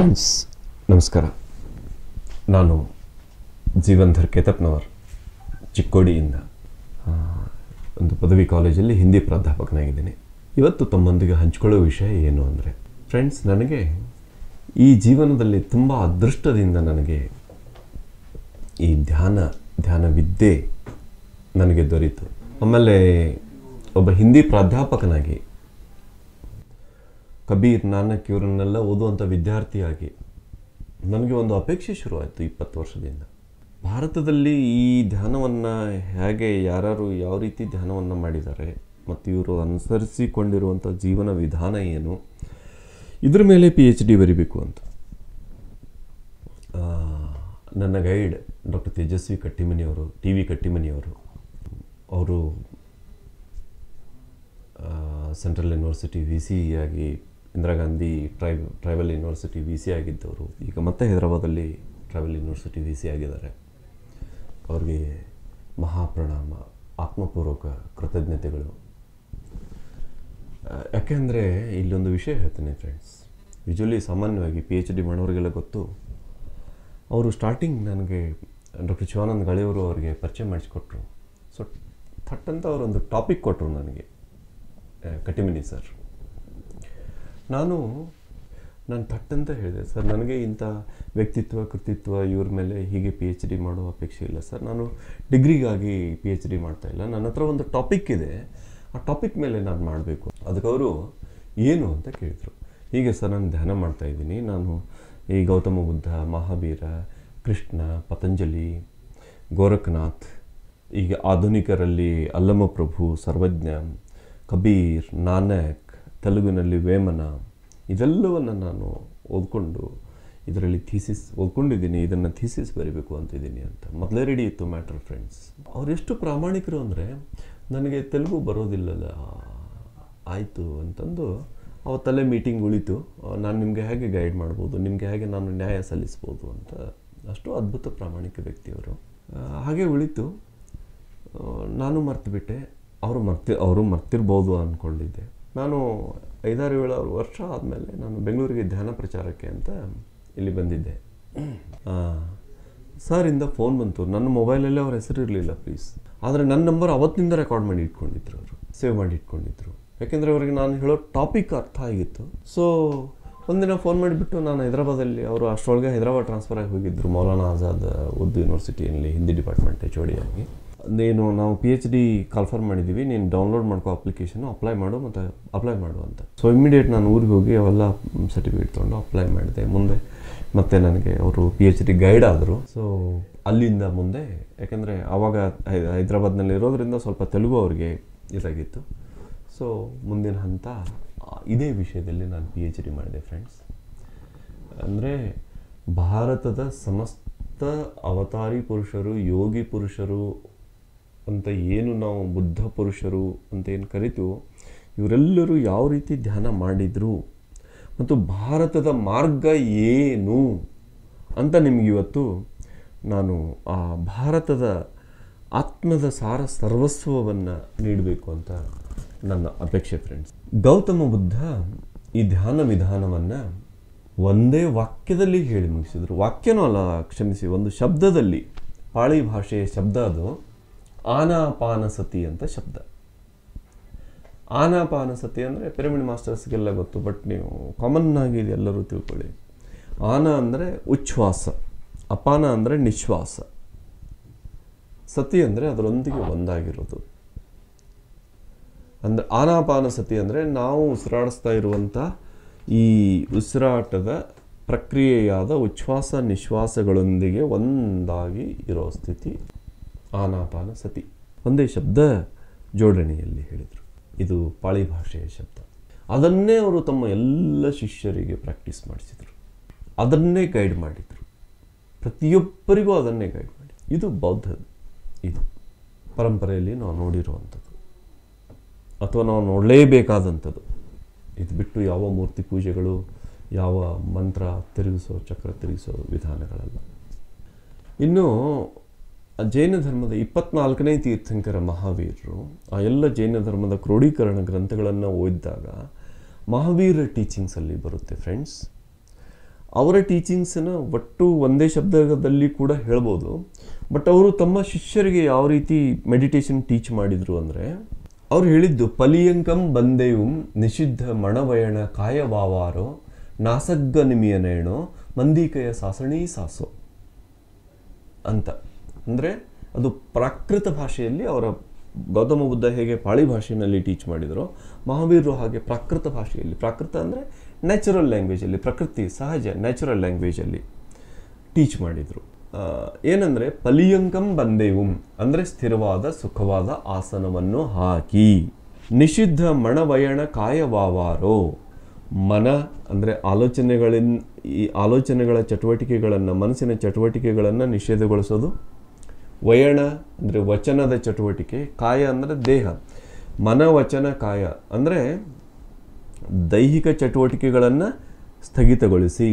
Friends ನಮಸ್ಕಾರ. ನಾನು ಜೀವಂಧರ್ ಕೇತಪ್ನವರ್ ಚಿಕ್ಕೋಡಿಯಿಂದ ಒಂದು ಪದವಿ ಕಾಲೇಜಲ್ಲಿ ಹಿಂದಿ ಪ್ರಾಧ್ಯಾಪಕನಾಗಿದ್ದೀನಿ. ಇವತ್ತು ತಮ್ಮೊಂದಿಗೆ ಹಂಚಿಕೊಳ್ಳೋ ವಿಷಯ ಏನು ಅಂದರೆ, ಫ್ರೆಂಡ್ಸ್, ನನಗೆ ಈ ಜೀವನದಲ್ಲಿ ತುಂಬ ಅದೃಷ್ಟದಿಂದ ನನಗೆ ಈ ಧ್ಯಾನ ವಿದ್ಯೆ ನನಗೆ ದೊರೀತು. ಆಮೇಲೆ ಒಬ್ಬ ಹಿಂದಿ ಪ್ರಾಧ್ಯಾಪಕನಾಗಿ ಕಬೀರ್, ನಾನಕ್ ಇವರನ್ನೆಲ್ಲ ಓದುವಂಥ ವಿದ್ಯಾರ್ಥಿಯಾಗಿ ನನಗೆ ಒಂದು ಅಪೇಕ್ಷೆ ಶುರುವಾಯಿತು 20 ವರ್ಷದಿಂದ. ಭಾರತದಲ್ಲಿ ಈ ಧ್ಯಾನವನ್ನು ಹೇಗೆ ಯಾರು ಯಾವ ರೀತಿ ಧ್ಯಾನವನ್ನು ಮಾಡಿದ್ದಾರೆ ಮತ್ತು ಇವರು ಅನುಸರಿಸಿಕೊಂಡಿರುವಂಥ ಜೀವನ ವಿಧಾನ ಏನು, ಇದ್ರ ಮೇಲೆ PhD ಬರೀಬೇಕು ಅಂತ ನನ್ನ ಗೈಡ್ ಡಾಕ್ಟರ್ ತೇಜಸ್ವಿ ಕಟ್ಟಿಮನಿಯವರು, TV ಕಟ್ಟಿಮನಿಯವರು, ಅವರು ಸೆಂಟ್ರಲ್ ಯೂನಿವರ್ಸಿಟಿ VC ಆಗಿ, Indira Gandhi tribal university VC ಆಗಿದ್ದವರು, ಈಗ ಮತ್ತೆ ಹೈದರಾಬಾದಲ್ಲಿ ಟ್ರೈಬಲ್ ಯೂನಿವರ್ಸಿಟಿ VC ಆಗಿದ್ದಾರೆ. ಅವ್ರಿಗೆ ಮಹಾಪ್ರಣಾಮ, ಆತ್ಮಪೂರ್ವಕ ಕೃತಜ್ಞತೆಗಳು. ಯಾಕೆಂದರೆ ಇಲ್ಲೊಂದು ವಿಷಯ ಹೇಳ್ತೇನೆ ಫ್ರೆಂಡ್ಸ್, ಯೂಶ್ವಲಿ ಸಾಮಾನ್ಯವಾಗಿ PhD ಮಾಡೋರಿಗೆಲ್ಲ ಗೊತ್ತು. ಅವರು ಸ್ಟಾರ್ಟಿಂಗ್ ನನಗೆ ಡಾಕ್ಟರ್ ಶಿವಾನಂದ ಗಾಳಿಯವರು ಅವರಿಗೆ ಪರಿಚಯ ಮಾಡಿಸಿಕೊಟ್ರು. ಸೊ ಥಟ್ ಅಂತ ಅವರೊಂದು ಟಾಪಿಕ್ ಕೊಟ್ಟರು ನನಗೆ, ಕಟ್ಟಿಮನಿ ಸರ್. ನಾನು ಥಟ್ ಅಂತ ಹೇಳಿದೆ, ಸರ್ ನನಗೆ ಇಂಥ ವ್ಯಕ್ತಿತ್ವ ಕೃತಿತ್ವ ಇವ್ರ ಮೇಲೆ ಹೀಗೆ PhD ಮಾಡೋ ಅಪೇಕ್ಷೆ ಇಲ್ಲ ಸರ್, ನಾನು ಡಿಗ್ರಿಗಾಗಿ PhD ಮಾಡ್ತಾಯಿಲ್ಲ, ನನ್ನ ಹತ್ರ ಒಂದು ಟಾಪಿಕ್ ಇದೆ, ಆ ಟಾಪಿಕ್ ಮೇಲೆ ನಾನು ಮಾಡಬೇಕು. ಅದಕ್ಕೆ ಅವರು ಏನು ಅಂತ ಕೇಳಿದರು. ಹೀಗೆ ಸರ್, ನಾನು ಧ್ಯಾನ ಮಾಡ್ತಾಯಿದ್ದೀನಿ, ನಾನು ಈ ಗೌತಮ ಬುದ್ಧ, ಮಹಾವೀರ, ಕೃಷ್ಣ, ಪತಂಜಲಿ, ಗೋರಖನಾಥ್, ಈಗ ಆಧುನಿಕರಲ್ಲಿ ಅಲ್ಲಮಪ್ರಭು, ಸರ್ವಜ್ಞ, ಕಬೀರ್, ನಾನಕ್, ತೆಲುಗಿನಲ್ಲಿ ವೇಮನ, ಇದೆಲ್ಲವನ್ನು ನಾನು ಓದ್ಕೊಂಡು ಇದರಲ್ಲಿ ಥೀಸಿಸ್ ಓದ್ಕೊಂಡಿದ್ದೀನಿ, ಇದನ್ನು ಥೀಸಿಸ್ ಬರೀಬೇಕು ಅಂತಿದ್ದೀನಿ ಅಂತ ಮೊದಲೇ ರೆಡಿ ಇತ್ತು ಮ್ಯಾಟ್ರ್. ಫ್ರೆಂಡ್ಸ್, ಅವರೆಷ್ಟು ಪ್ರಾಮಾಣಿಕರು ಅಂದರೆ, ನನಗೆ ತೆಲುಗು ಬರೋದಿಲ್ಲಲ್ಲ, ಆಯಿತು ಅಂತಂದು ಅವತ್ತಲ್ಲೇ ಮೀಟಿಂಗ್ ಉಳಿತು. ನಾನು ನಿಮಗೆ ಹೇಗೆ ಗೈಡ್ ಮಾಡ್ಬೋದು, ನಿಮಗೆ ಹೇಗೆ ನಾನು ನ್ಯಾಯ ಸಲ್ಲಿಸ್ಬೋದು ಅಂತ. ಅಷ್ಟು ಅದ್ಭುತ ಪ್ರಾಮಾಣಿಕ ವ್ಯಕ್ತಿಯವರು. ಹಾಗೆ ಉಳಿತು. ನಾನು ಮರ್ತುಬಿಟ್ಟೆ, ಅವರು ಮರ್ತಿರ್ಬೋದು ಅಂದ್ಕೊಂಡಿದ್ದೆ. ನಾನು 5-7 ವರ್ಷ ಆದಮೇಲೆ ನಾನು ಬೆಂಗಳೂರಿಗೆ ಧ್ಯಾನ ಪ್ರಚಾರಕ್ಕೆ ಅಂತ ಇಲ್ಲಿ ಬಂದಿದ್ದೆ. ಸರಿಂದ ಫೋನ್ ಬಂತು. ನನ್ನ ಮೊಬೈಲಲ್ಲೇ ಅವ್ರ ಹೆಸರು ಇರಲಿಲ್ಲ ಪ್ಲೀಸ್, ಆದರೆ ನನ್ನ ನಂಬರ್ ಅವತ್ತಿನಿಂದ ರೆಕಾರ್ಡ್ ಮಾಡಿ ಇಟ್ಕೊಂಡಿದ್ರು, ಅವರು ಸೇವ್ ಮಾಡಿ ಇಟ್ಕೊಂಡಿದ್ರು. ಯಾಕೆಂದರೆ ಅವರಿಗೆ ನಾನು ಹೇಳೋ ಟಾಪಿಕ್ ಅರ್ಥ ಆಗಿತ್ತು. ಸೊ ಒಂದಿನ ಫೋನ್ ಮಾಡಿಬಿಟ್ಟು, ನಾನು ಹೈದರಾಬಾದಲ್ಲಿ, ಅವರು ಅಷ್ಟರೊಳಗೆ ಹೈದರಾಬಾದ್ ಟ್ರಾನ್ಸ್ಫರ್ ಆಗಿ ಹೋಗಿದ್ದರು, ಮೌಲಾನಾ ಆಜಾದ್ ಉರ್ದು ಯೂನಿವರ್ಸಿಟಿಯಲ್ಲಿ ಹಿಂದಿ ಡಿಪಾರ್ಟ್ಮೆಂಟ್ HOD ಆಗಿ. ನೀನು ನಾವು PhD ಕಾಲ್ಫರ್ ಮಾಡಿದ್ದೀವಿ, ನೀನು ಡೌನ್ಲೋಡ್ ಮಾಡ್ಕೋ ಅಪ್ಲಿಕೇಶನ್ನು, ಅಪ್ಲೈ ಮಾಡು ಅಂತ. ಸೊ ಇಮ್ಮಿಡಿಯೇಟ್ ನಾನು ಊರಿಗೆ ಹೋಗಿ ಅವೆಲ್ಲ ಸರ್ಟಿಫಿಕೇಟ್ ತೊಗೊಂಡು ಅಪ್ಲೈ ಮಾಡಿದೆ. ಮುಂದೆ ಮತ್ತೆ ನನಗೆ ಅವರು PhD ಗೈಡ್ ಆದರು. ಸೊ ಅಲ್ಲಿಂದ ಮುಂದೆ, ಯಾಕೆಂದರೆ ಆವಾಗ ಹೈದರಾಬಾದ್ನಲ್ಲಿ ಇರೋದ್ರಿಂದ ಸ್ವಲ್ಪ ತೆಲುಗು ಅವ್ರಿಗೆ ಇದಾಗಿತ್ತು. ಸೊ ಮುಂದಿನ ಹಂತ ಇದೇ ವಿಷಯದಲ್ಲಿ ನಾನು PhD ಮಾಡಿದೆ ಫ್ರೆಂಡ್ಸ್. ಅಂದರೆ ಭಾರತದ ಸಮಸ್ತ ಅವತಾರಿ ಪುರುಷರು, ಯೋಗಿ ಪುರುಷರು ಅಂತ ಏನು ನಾವು ಬುದ್ಧ ಪುರುಷರು ಅಂತ ಏನು ಕರಿತೀವೋ, ಇವರೆಲ್ಲರೂ ಯಾವ ರೀತಿ ಧ್ಯಾನ ಮಾಡಿದರು ಮತ್ತು ಭಾರತದ ಮಾರ್ಗ ಏನು ಅಂತ ನಿಮಗಿವತ್ತು ನಾನು ಆ ಭಾರತದ ಆತ್ಮದ ಸಾರ ಸರ್ವಸ್ವವನ್ನು ನೀಡಬೇಕು ಅಂತ ನನ್ನ ಅಪೇಕ್ಷೆ ಫ್ರೆಂಡ್ಸ್. ಗೌತಮ ಬುದ್ಧ ಈ ಧ್ಯಾನ ವಿಧಾನವನ್ನು ಒಂದೇ ವಾಕ್ಯದಲ್ಲಿ ಹೇಳಿ ಮುಗಿಸಿದರು. ವಾಕ್ಯನೂ ಅಲ್ಲ, ಕ್ಷಮಿಸಿ, ಒಂದು ಶಬ್ದದಲ್ಲಿ, ಪಾಳಿ ಭಾಷೆಯ ಶಬ್ದ ಅದು, ಆನಾಪಾನಸತಿ ಅಂತ ಶಬ್ದ. ಆನಾಪಾನಸತಿ ಅಂದರೆ ಪಿರಮಿಡ್ ಮಾಸ್ಟರ್ಸ್ಗೆಲ್ಲ ಗೊತ್ತು, ಬಟ್ ನೀವು ಕಾಮನ್ ಆಗಿ ಎಲ್ಲರೂ ತಿಳ್ಕೊಳ್ಳಿ. ಆನ ಅಂದರೆ ಉಚ್ಛ್ವಾಸ, ಅಪಾನ ಅಂದರೆ ನಿಶ್ವಾಸ, ಸತಿ ಅಂದರೆ ಅದರೊಂದಿಗೆ ಒಂದಾಗಿರೋದು. ಅಂದರೆ ಆನಾಪಾನಸತಿ ಅಂದರೆ ನಾವು ಉಸಿರಾಡಿಸ್ತಾ ಇರುವಂಥ ಈ ಉಸಿರಾಟದ ಪ್ರಕ್ರಿಯೆಯಾದ ಉಚ್ಛ್ವಾಸ ನಿಶ್ವಾಸಗಳೊಂದಿಗೆ ಒಂದಾಗಿ ಇರೋ ಸ್ಥಿತಿ ಆನಾಪಾನಸತಿ. ಒಂದೇ ಶಬ್ದ ಜೋಡಣೆಯಲ್ಲಿ ಹೇಳಿದರು. ಇದು ಪಾಳಿ ಭಾಷೆಯ ಶಬ್ದ. ಅದನ್ನೇ ಅವರು ತಮ್ಮ ಎಲ್ಲ ಶಿಷ್ಯರಿಗೆ ಪ್ರಾಕ್ಟೀಸ್ ಮಾಡಿಸಿದರು, ಅದನ್ನೇ ಗೈಡ್ ಮಾಡಿದರು, ಪ್ರತಿಯೊಬ್ಬರಿಗೂ ಅದನ್ನೇ ಗೈಡ್ ಮಾಡಿ. ಇದು ಬೌದ್ಧ, ಇದು ಪರಂಪರೆಯಲ್ಲಿ ನಾವು ನೋಡಿರುವಂಥದ್ದು ಅಥವಾ ನಾವು ನೋಡಲೇಬೇಕಾದಂಥದ್ದು. ಇದು ಬಿಟ್ಟು ಯಾವ ಮೂರ್ತಿ ಪೂಜೆಗಳು, ಯಾವ ಮಂತ್ರ ತಿರುಗಿಸೋ, ಚಕ್ರ ತಿರುಗಿಸೋ ವಿಧಾನಗಳಲ್ಲ. ಇನ್ನು ಜೈನ ಧರ್ಮದ 24ನೇ ತೀರ್ಥಂಕರ ಮಹಾವೀರರು ಆ ಎಲ್ಲ ಜೈನ ಧರ್ಮದ ಕ್ರೋಢೀಕರಣ ಗ್ರಂಥಗಳನ್ನು ಓದಿದಾಗ ಮಹಾವೀರ ಟೀಚಿಂಗ್ಸಲ್ಲಿ ಬರುತ್ತೆ ಫ್ರೆಂಡ್ಸ್. ಅವರ ಟೀಚಿಂಗ್ಸನ್ನು ಒಟ್ಟು ಒಂದೇ ಶಬ್ದದಲ್ಲಿ ಕೂಡ ಹೇಳ್ಬೋದು. ಬಟ್ ಅವರು ತಮ್ಮ ಶಿಷ್ಯರಿಗೆ ಯಾವ ರೀತಿ ಮೆಡಿಟೇಷನ್ ಟೀಚ್ ಮಾಡಿದರು ಅಂದರೆ, ಅವ್ರು ಹೇಳಿದ್ದು ಪಲಿಯಂಕಂ ಬಂದೇಯುಂ ನಿಷಿದ್ಧ ಮಣವಯಣ ಕಾಯವಾವಾರೋ ನಾಸಗ್ಗ ನಿಮಿಯನೇಣೋ ಮಂದಿಕಯ ಸಾಸಣಿ ಸಾಸೋ ಅಂತ. ಅಂದರೆ ಅದು ಪ್ರಾಕೃತ ಭಾಷೆಯಲ್ಲಿ ಅವರ ಗೌತಮ ಬುದ್ಧ ಹೇಗೆ ಪಾಳಿ ಭಾಷೆಯಲ್ಲಿ ಟೀಚ್ ಮಾಡಿದರೋ, ಮಹಾವೀರರು ಹಾಗೆ ಪ್ರಾಕೃತ ಭಾಷೆಯಲ್ಲಿ, ಪ್ರಾಕೃತ ಅಂದರೆ ನ್ಯಾಚುರಲ್ ಲ್ಯಾಂಗ್ವೇಜಲ್ಲಿ, ಪ್ರಕೃತಿ ಸಹಜ ನ್ಯಾಚುರಲ್ ಲ್ಯಾಂಗ್ವೇಜಲ್ಲಿ ಟೀಚ್ ಮಾಡಿದರು. ಏನಂದರೆ ಪಲಿಯಂಕಂ ಬಂದೇವುಂ ಅಂದರೆ ಸ್ಥಿರವಾದ ಸುಖವಾದ ಆಸನವನ್ನು ಹಾಕಿ, ನಿಷಿದ್ಧ ಮಣವಯಣ ಕಾಯವಾವಾರೋ ಮನ ಅಂದರೆ ಈ ಆಲೋಚನೆಗಳ ಚಟುವಟಿಕೆಗಳನ್ನು, ಮನಸ್ಸಿನ ಚಟುವಟಿಕೆಗಳನ್ನು ನಿಷೇಧಗೊಳಿಸೋದು. ವಯಣ ಅಂದರೆ ವಚನದ ಚಟುವಟಿಕೆ, ಕಾಯ ಅಂದರೆ ದೇಹ, ಮನ ವಚನ ಕಾಯ ಅಂದರೆ ದೈಹಿಕ ಚಟುವಟಿಕೆಗಳನ್ನು ಸ್ಥಗಿತಗೊಳಿಸಿ,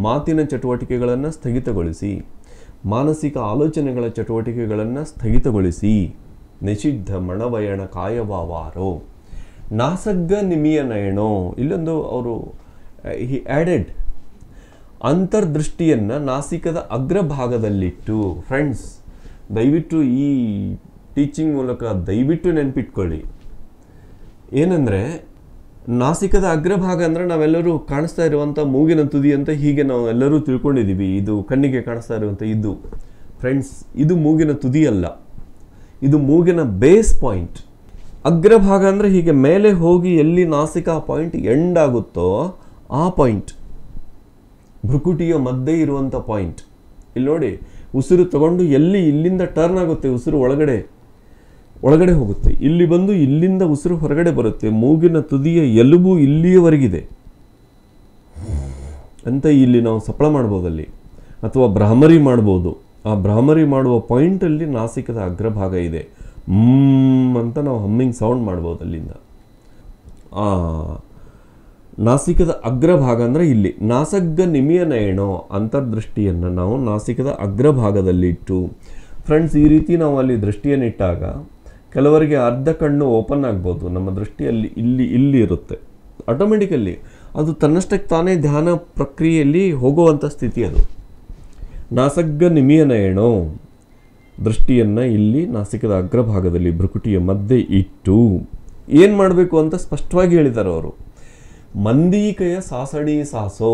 ಮಾತಿನ ಚಟುವಟಿಕೆಗಳನ್ನು ಸ್ಥಗಿತಗೊಳಿಸಿ, ಮಾನಸಿಕ ಆಲೋಚನೆಗಳ ಚಟುವಟಿಕೆಗಳನ್ನು ಸ್ಥಗಿತಗೊಳಿಸಿ. ನಿಷಿದ್ಧ ಮಣವಯಣ ಕಾಯವಾವಾರೋ ನಾಸಗ್ಗ ನಿಮಿಯನಯಣೋ. ಇಲ್ಲೊಂದು ಅವರು ಹಿ ಆ್ಯಡೆಡ್ ಅಂತರ್ದೃಷ್ಟಿಯನ್ನು ನಾಸಿಕದ ಅಗ್ರಭಾಗದಲ್ಲಿಟ್ಟು. ಫ್ರೆಂಡ್ಸ್, ದಯವಿಟ್ಟು ಈ ಟೀಚಿಂಗ್ ಮೂಲಕ ದಯವಿಟ್ಟು ನೆನಪಿಟ್ಕೊಳ್ಳಿ. ಏನಂದರೆ ನಾಸಿಕದ ಅಗ್ರಭಾಗ ಅಂದರೆ ನಾವೆಲ್ಲರೂ ಕಾಣಿಸ್ತಾ ಇರುವಂಥ ಮೂಗಿನ ತುದಿ ಅಂತ ಹೀಗೆ ನಾವು ಎಲ್ಲರೂ ತಿಳ್ಕೊಂಡಿದ್ದೀವಿ. ಇದು ಕಣ್ಣಿಗೆ ಕಾಣಿಸ್ತಾ ಇರುವಂಥ ಇದು. ಫ್ರೆಂಡ್ಸ್, ಇದು ಮೂಗಿನ ತುದಿ ಅಲ್ಲ, ಇದು ಮೂಗಿನ ಬೇಸ್ ಪಾಯಿಂಟ್. ಅಗ್ರಭಾಗ ಅಂದರೆ ಹೀಗೆ ಮೇಲೆ ಹೋಗಿ ಎಲ್ಲಿ ನಾಸಿಕಾ ಪಾಯಿಂಟ್ ಎಂಡ್ ಆಗುತ್ತೋ ಆ ಪಾಯಿಂಟ್, ಭ್ರುಕುಟಿಯ ಮಧ್ಯೆ ಇರುವಂಥ ಪಾಯಿಂಟ್. ಇಲ್ಲಿ ನೋಡಿ, ಉಸಿರು ತಗೊಂಡು ಎಲ್ಲಿ ಇಲ್ಲಿಂದ ಟರ್ನ್ ಆಗುತ್ತೆ, ಉಸಿರು ಒಳಗಡೆ ಹೋಗುತ್ತೆ, ಇಲ್ಲಿ ಬಂದು ಇಲ್ಲಿಂದ ಉಸಿರು ಹೊರಗಡೆ ಬರುತ್ತೆ. ಮೂಗಿನ ತುದಿಯ ಎಲುಬು ಇಲ್ಲಿಯವರೆಗಿದೆ ಅಂತ ಇಲ್ಲಿ ನಾವು ಸಪ್ಪಳ ಮಾಡ್ಬೋದಲ್ಲಿ, ಅಥವಾ ಭ್ರಾಮರಿ ಮಾಡ್ಬೋದು. ಆ ಭ್ರಾಮರಿ ಮಾಡುವ ಪಾಯಿಂಟಲ್ಲಿ ನಾಸಿಕದ ಅಗ್ರಭಾಗ ಇದೆ. ಅಂತ ನಾವು ಹಮ್ಮಿಂಗ್ ಸೌಂಡ್ ಮಾಡ್ಬೋದು ಅಲ್ಲಿಂದ. ನಾಸಿಕದ ಅಗ್ರಭಾಗ ಅಂದರೆ ಇಲ್ಲಿ. ನಾಸಗ್ಗ ನಿಮಿಯನಯಣೋ ಅಂತರ್ದೃಷ್ಟಿಯನ್ನು ನಾವು ನಾಸಿಕದ ಅಗ್ರಭಾಗದಲ್ಲಿಟ್ಟು. ಫ್ರೆಂಡ್ಸ್, ಈ ರೀತಿ ನಾವು ಅಲ್ಲಿ ದೃಷ್ಟಿಯನ್ನಿಟ್ಟಾಗ ಕೆಲವರಿಗೆ ಅರ್ಧ ಕಣ್ಣು ಓಪನ್ ಆಗ್ಬೋದು. ನಮ್ಮ ದೃಷ್ಟಿಯಲ್ಲಿ ಇಲ್ಲಿ ಇರುತ್ತೆ. ಆಟೋಮೆಟಿಕಲ್ಲಿ ಅದು ತನ್ನಷ್ಟಕ್ಕೆ ತಾನೇ ಧ್ಯಾನ ಪ್ರಕ್ರಿಯೆಯಲ್ಲಿ ಹೋಗುವಂಥ ಸ್ಥಿತಿ ಅದು. ನಾಸಗ್ಗ ನಿಮಿಯನಯಣೋ, ದೃಷ್ಟಿಯನ್ನು ಇಲ್ಲಿ ನಾಸಿಕದ ಅಗ್ರಭಾಗದಲ್ಲಿ ಭ್ರುಕುಟಿಯ ಮಧ್ಯೆ ಇಟ್ಟು ಏನು ಮಾಡಬೇಕು ಅಂತ ಸ್ಪಷ್ಟವಾಗಿ ಹೇಳಿದ್ದಾರೆ ಅವರು. ಮಂದೀಕಯ ಸಾಸಣಿ ಸಾಸೋ,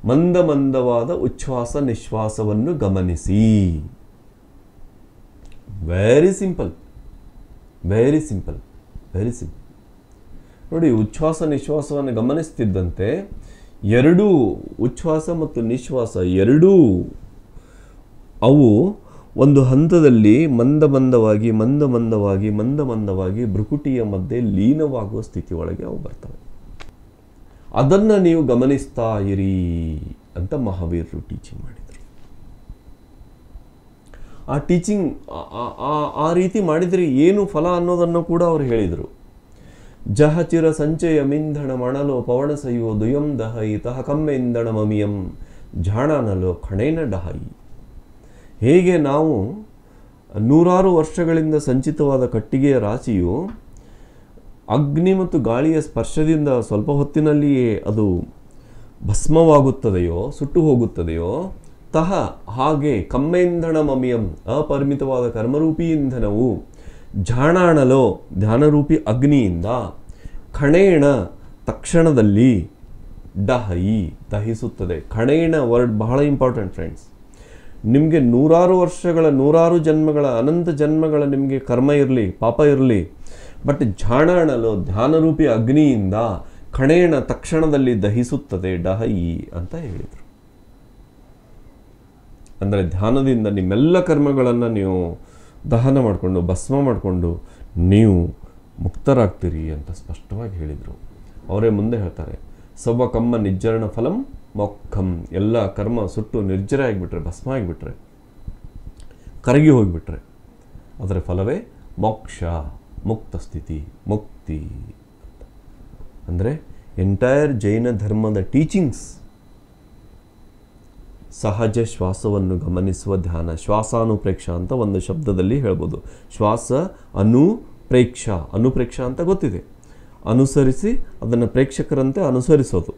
ಮಂದವಾದ ಉಚ್ಛ್ವಾಸ ನಿಶ್ವಾಸವನ್ನು ಗಮನಿಸಿ. Very simple. ನೋಡಿ, ಉಚ್ಛ್ವಾಸ ನಿಶ್ವಾಸವನ್ನು ಗಮನಿಸ್ತಿದ್ದಂತೆ ಎರಡೂ ಉಚ್ಛ್ವಾಸ ಮತ್ತು ನಿಶ್ವಾಸ ಎರಡೂ ಅವು ಒಂದು ಹಂತದಲ್ಲಿ ಮಂದವಾಗಿ ಭ್ರುಕುಟಿಯ ಮಧ್ಯೆ ಲೀನವಾಗುವ ಸ್ಥಿತಿ ಒಳಗೆ ಅವು ಬರ್ತವೆ. ಅದನ್ನು ನೀವು ಗಮನಿಸ್ತಾ ಇರಿ ಅಂತ ಮಹಾವೀರರು ಟೀಚಿಂಗ್ ಮಾಡಿದರು. ಆ ಟೀಚಿಂಗ್ ಆ ರೀತಿ ಮಾಡಿದರೆ ಏನು ಫಲ ಅನ್ನೋದನ್ನು ಕೂಡ ಅವರು ಹೇಳಿದರು. ಜಹಚಿರ ಸಂಚಯ ಮಿಂಧಣ ಮಣಲೋ ಪವಣಸಯೋ ದುಯಂ ದಹಯಿ ತಹ ಕಮ್ಮೆ ಇಂಧಣ ಮಮಿಯಂ ಝಾಣನಲೋ ಖಣೇನ ಡಹಾಯಿ. ಹೇಗೆ ನಾವು ನೂರಾರು ವರ್ಷಗಳಿಂದ ಸಂಚಿತವಾದ ಕಟ್ಟಿಗೆಯ ರಾಶಿಯು ಅಗ್ನಿ ಮತ್ತು ಗಾಳಿಯ ಸ್ಪರ್ಶದಿಂದ ಸ್ವಲ್ಪ ಹೊತ್ತಿನಲ್ಲಿಯೇ ಅದು ಭಸ್ಮವಾಗುತ್ತದೆಯೋ, ಸುಟ್ಟು ಹೋಗುತ್ತದೆಯೋ, ತಹ ಹಾಗೆ ಕಮ್ಮೆ ಇಂಧನ ಮಮಿಯಂ ಅಪರಿಮಿತವಾದ ಕರ್ಮರೂಪಿ ಇಂಧನವು ಝಾಣಾಣಲೋ ಧ್ಯಾನರೂಪಿ ಅಗ್ನಿಯಿಂದ ಖಣೇಣ ತಕ್ಷಣದಲ್ಲಿ ಡಹಯಿ ದಹಿಸುತ್ತದೆ. ಖಣೇಣ ವರ್ಡ್ ಬಹಳ ಇಂಪಾರ್ಟೆಂಟ್ ಫ್ರೆಂಡ್ಸ್. ನಿಮಗೆ ನೂರಾರು ವರ್ಷಗಳ, ನೂರಾರು ಜನ್ಮಗಳ, ಅನಂತ ಜನ್ಮಗಳ ನಿಮಗೆ ಕರ್ಮ ಇರಲಿ, ಪಾಪ ಇರಲಿ, ಬಟ್ ಝಾಣಾಣಲು ಧ್ಯಾನರೂಪಿ ಅಗ್ನಿಯಿಂದ ಖಣೇಣ ತಕ್ಷಣದಲ್ಲಿ ದಹಿಸುತ್ತದೆ ಡಹಯಿ ಅಂತ ಹೇಳಿದರು. ಅಂದರೆ ಧ್ಯಾನದಿಂದ ನಿಮ್ಮೆಲ್ಲ ಕರ್ಮಗಳನ್ನು ನೀವು ದಹನ ಮಾಡಿಕೊಂಡು ಭಸ್ಮ ಮಾಡಿಕೊಂಡು ನೀವು ಮುಕ್ತರಾಗ್ತೀರಿ ಅಂತ ಸ್ಪಷ್ಟವಾಗಿ ಹೇಳಿದರು. ಅವರೇ ಮುಂದೆ ಹೇಳ್ತಾರೆ, ಸವ ಕಮ್ಮ ನಿರ್ಜರಣ ಫಲಂ ಮೊಕ್ಕಂ. ಎಲ್ಲ ಕರ್ಮ ಸುಟ್ಟು ನಿರ್ಜರ ಆಗಿಬಿಟ್ರೆ, ಭಸ್ಮ ಆಗಿಬಿಟ್ರೆ, ಕರಗಿ ಹೋಗಿಬಿಟ್ರೆ ಅದರ ಫಲವೇ ಮೋಕ್ಷ, ಮುಕ್ತ ಸ್ಥಿತಿ, ಮುಕ್ತಿ. ಅಂದರೆ ಎಂಟೈರ್ ಜೈನ ಧರ್ಮದ ಟೀಚಿಂಗ್ಸ್ ಸಹಜ ಶ್ವಾಸವನ್ನು ಗಮನಿಸುವ ಧ್ಯಾನ. ಶ್ವಾಸಾನುಪ್ರೇಕ್ಷ ಅಂತ ಒಂದು ಶಬ್ದದಲ್ಲಿ ಹೇಳ್ಬೋದು. ಶ್ವಾಸ ಅನುಪ್ರೇಕ್ಷ ಅಂತ ಗೊತ್ತಿದೆ. ಅನುಸರಿಸಿ ಅದನ್ನು ಪ್ರೇಕ್ಷಕರಂತೆ ಅನುಸರಿಸೋದು.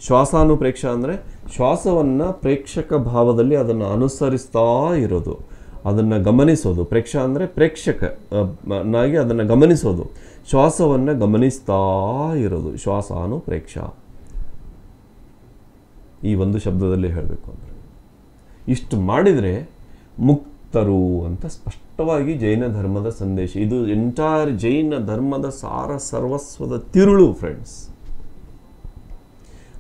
ಶ್ವಾಸಾನುಪ್ರೇಕ್ಷ ಅಂದರೆ ಶ್ವಾಸವನ್ನು ಪ್ರೇಕ್ಷಕ ಭಾವದಲ್ಲಿ ಅದನ್ನು ಅನುಸರಿಸ್ತಾ ಇರೋದು, ಅದನ್ನು ಗಮನಿಸೋದು. ಪ್ರೇಕ್ಷ ಅಂದರೆ ಪ್ರೇಕ್ಷಕನಾಗಿ ಅದನ್ನು ಗಮನಿಸೋದು, ಶ್ವಾಸವನ್ನು ಗಮನಿಸ್ತಾ ಇರೋದು, ಶ್ವಾಸಾನುಪ್ರೇಕ್ಷ. ಈ ಒಂದು ಶಬ್ದದಲ್ಲಿ ಹೇಳಬೇಕು ಅಂದರೆ ಇಷ್ಟು ಮಾಡಿದರೆ ಮುಕ್ತರು ಅಂತ ಸ್ಪಷ್ಟವಾಗಿ ಜೈನ ಧರ್ಮದ ಸಂದೇಶ. ಇದು ಎಂಟೈರ್ ಜೈನ ಧರ್ಮದ ಸಾರ ಸರ್ವಸ್ವದ ತಿರುಳು ಫ್ರೆಂಡ್ಸ್.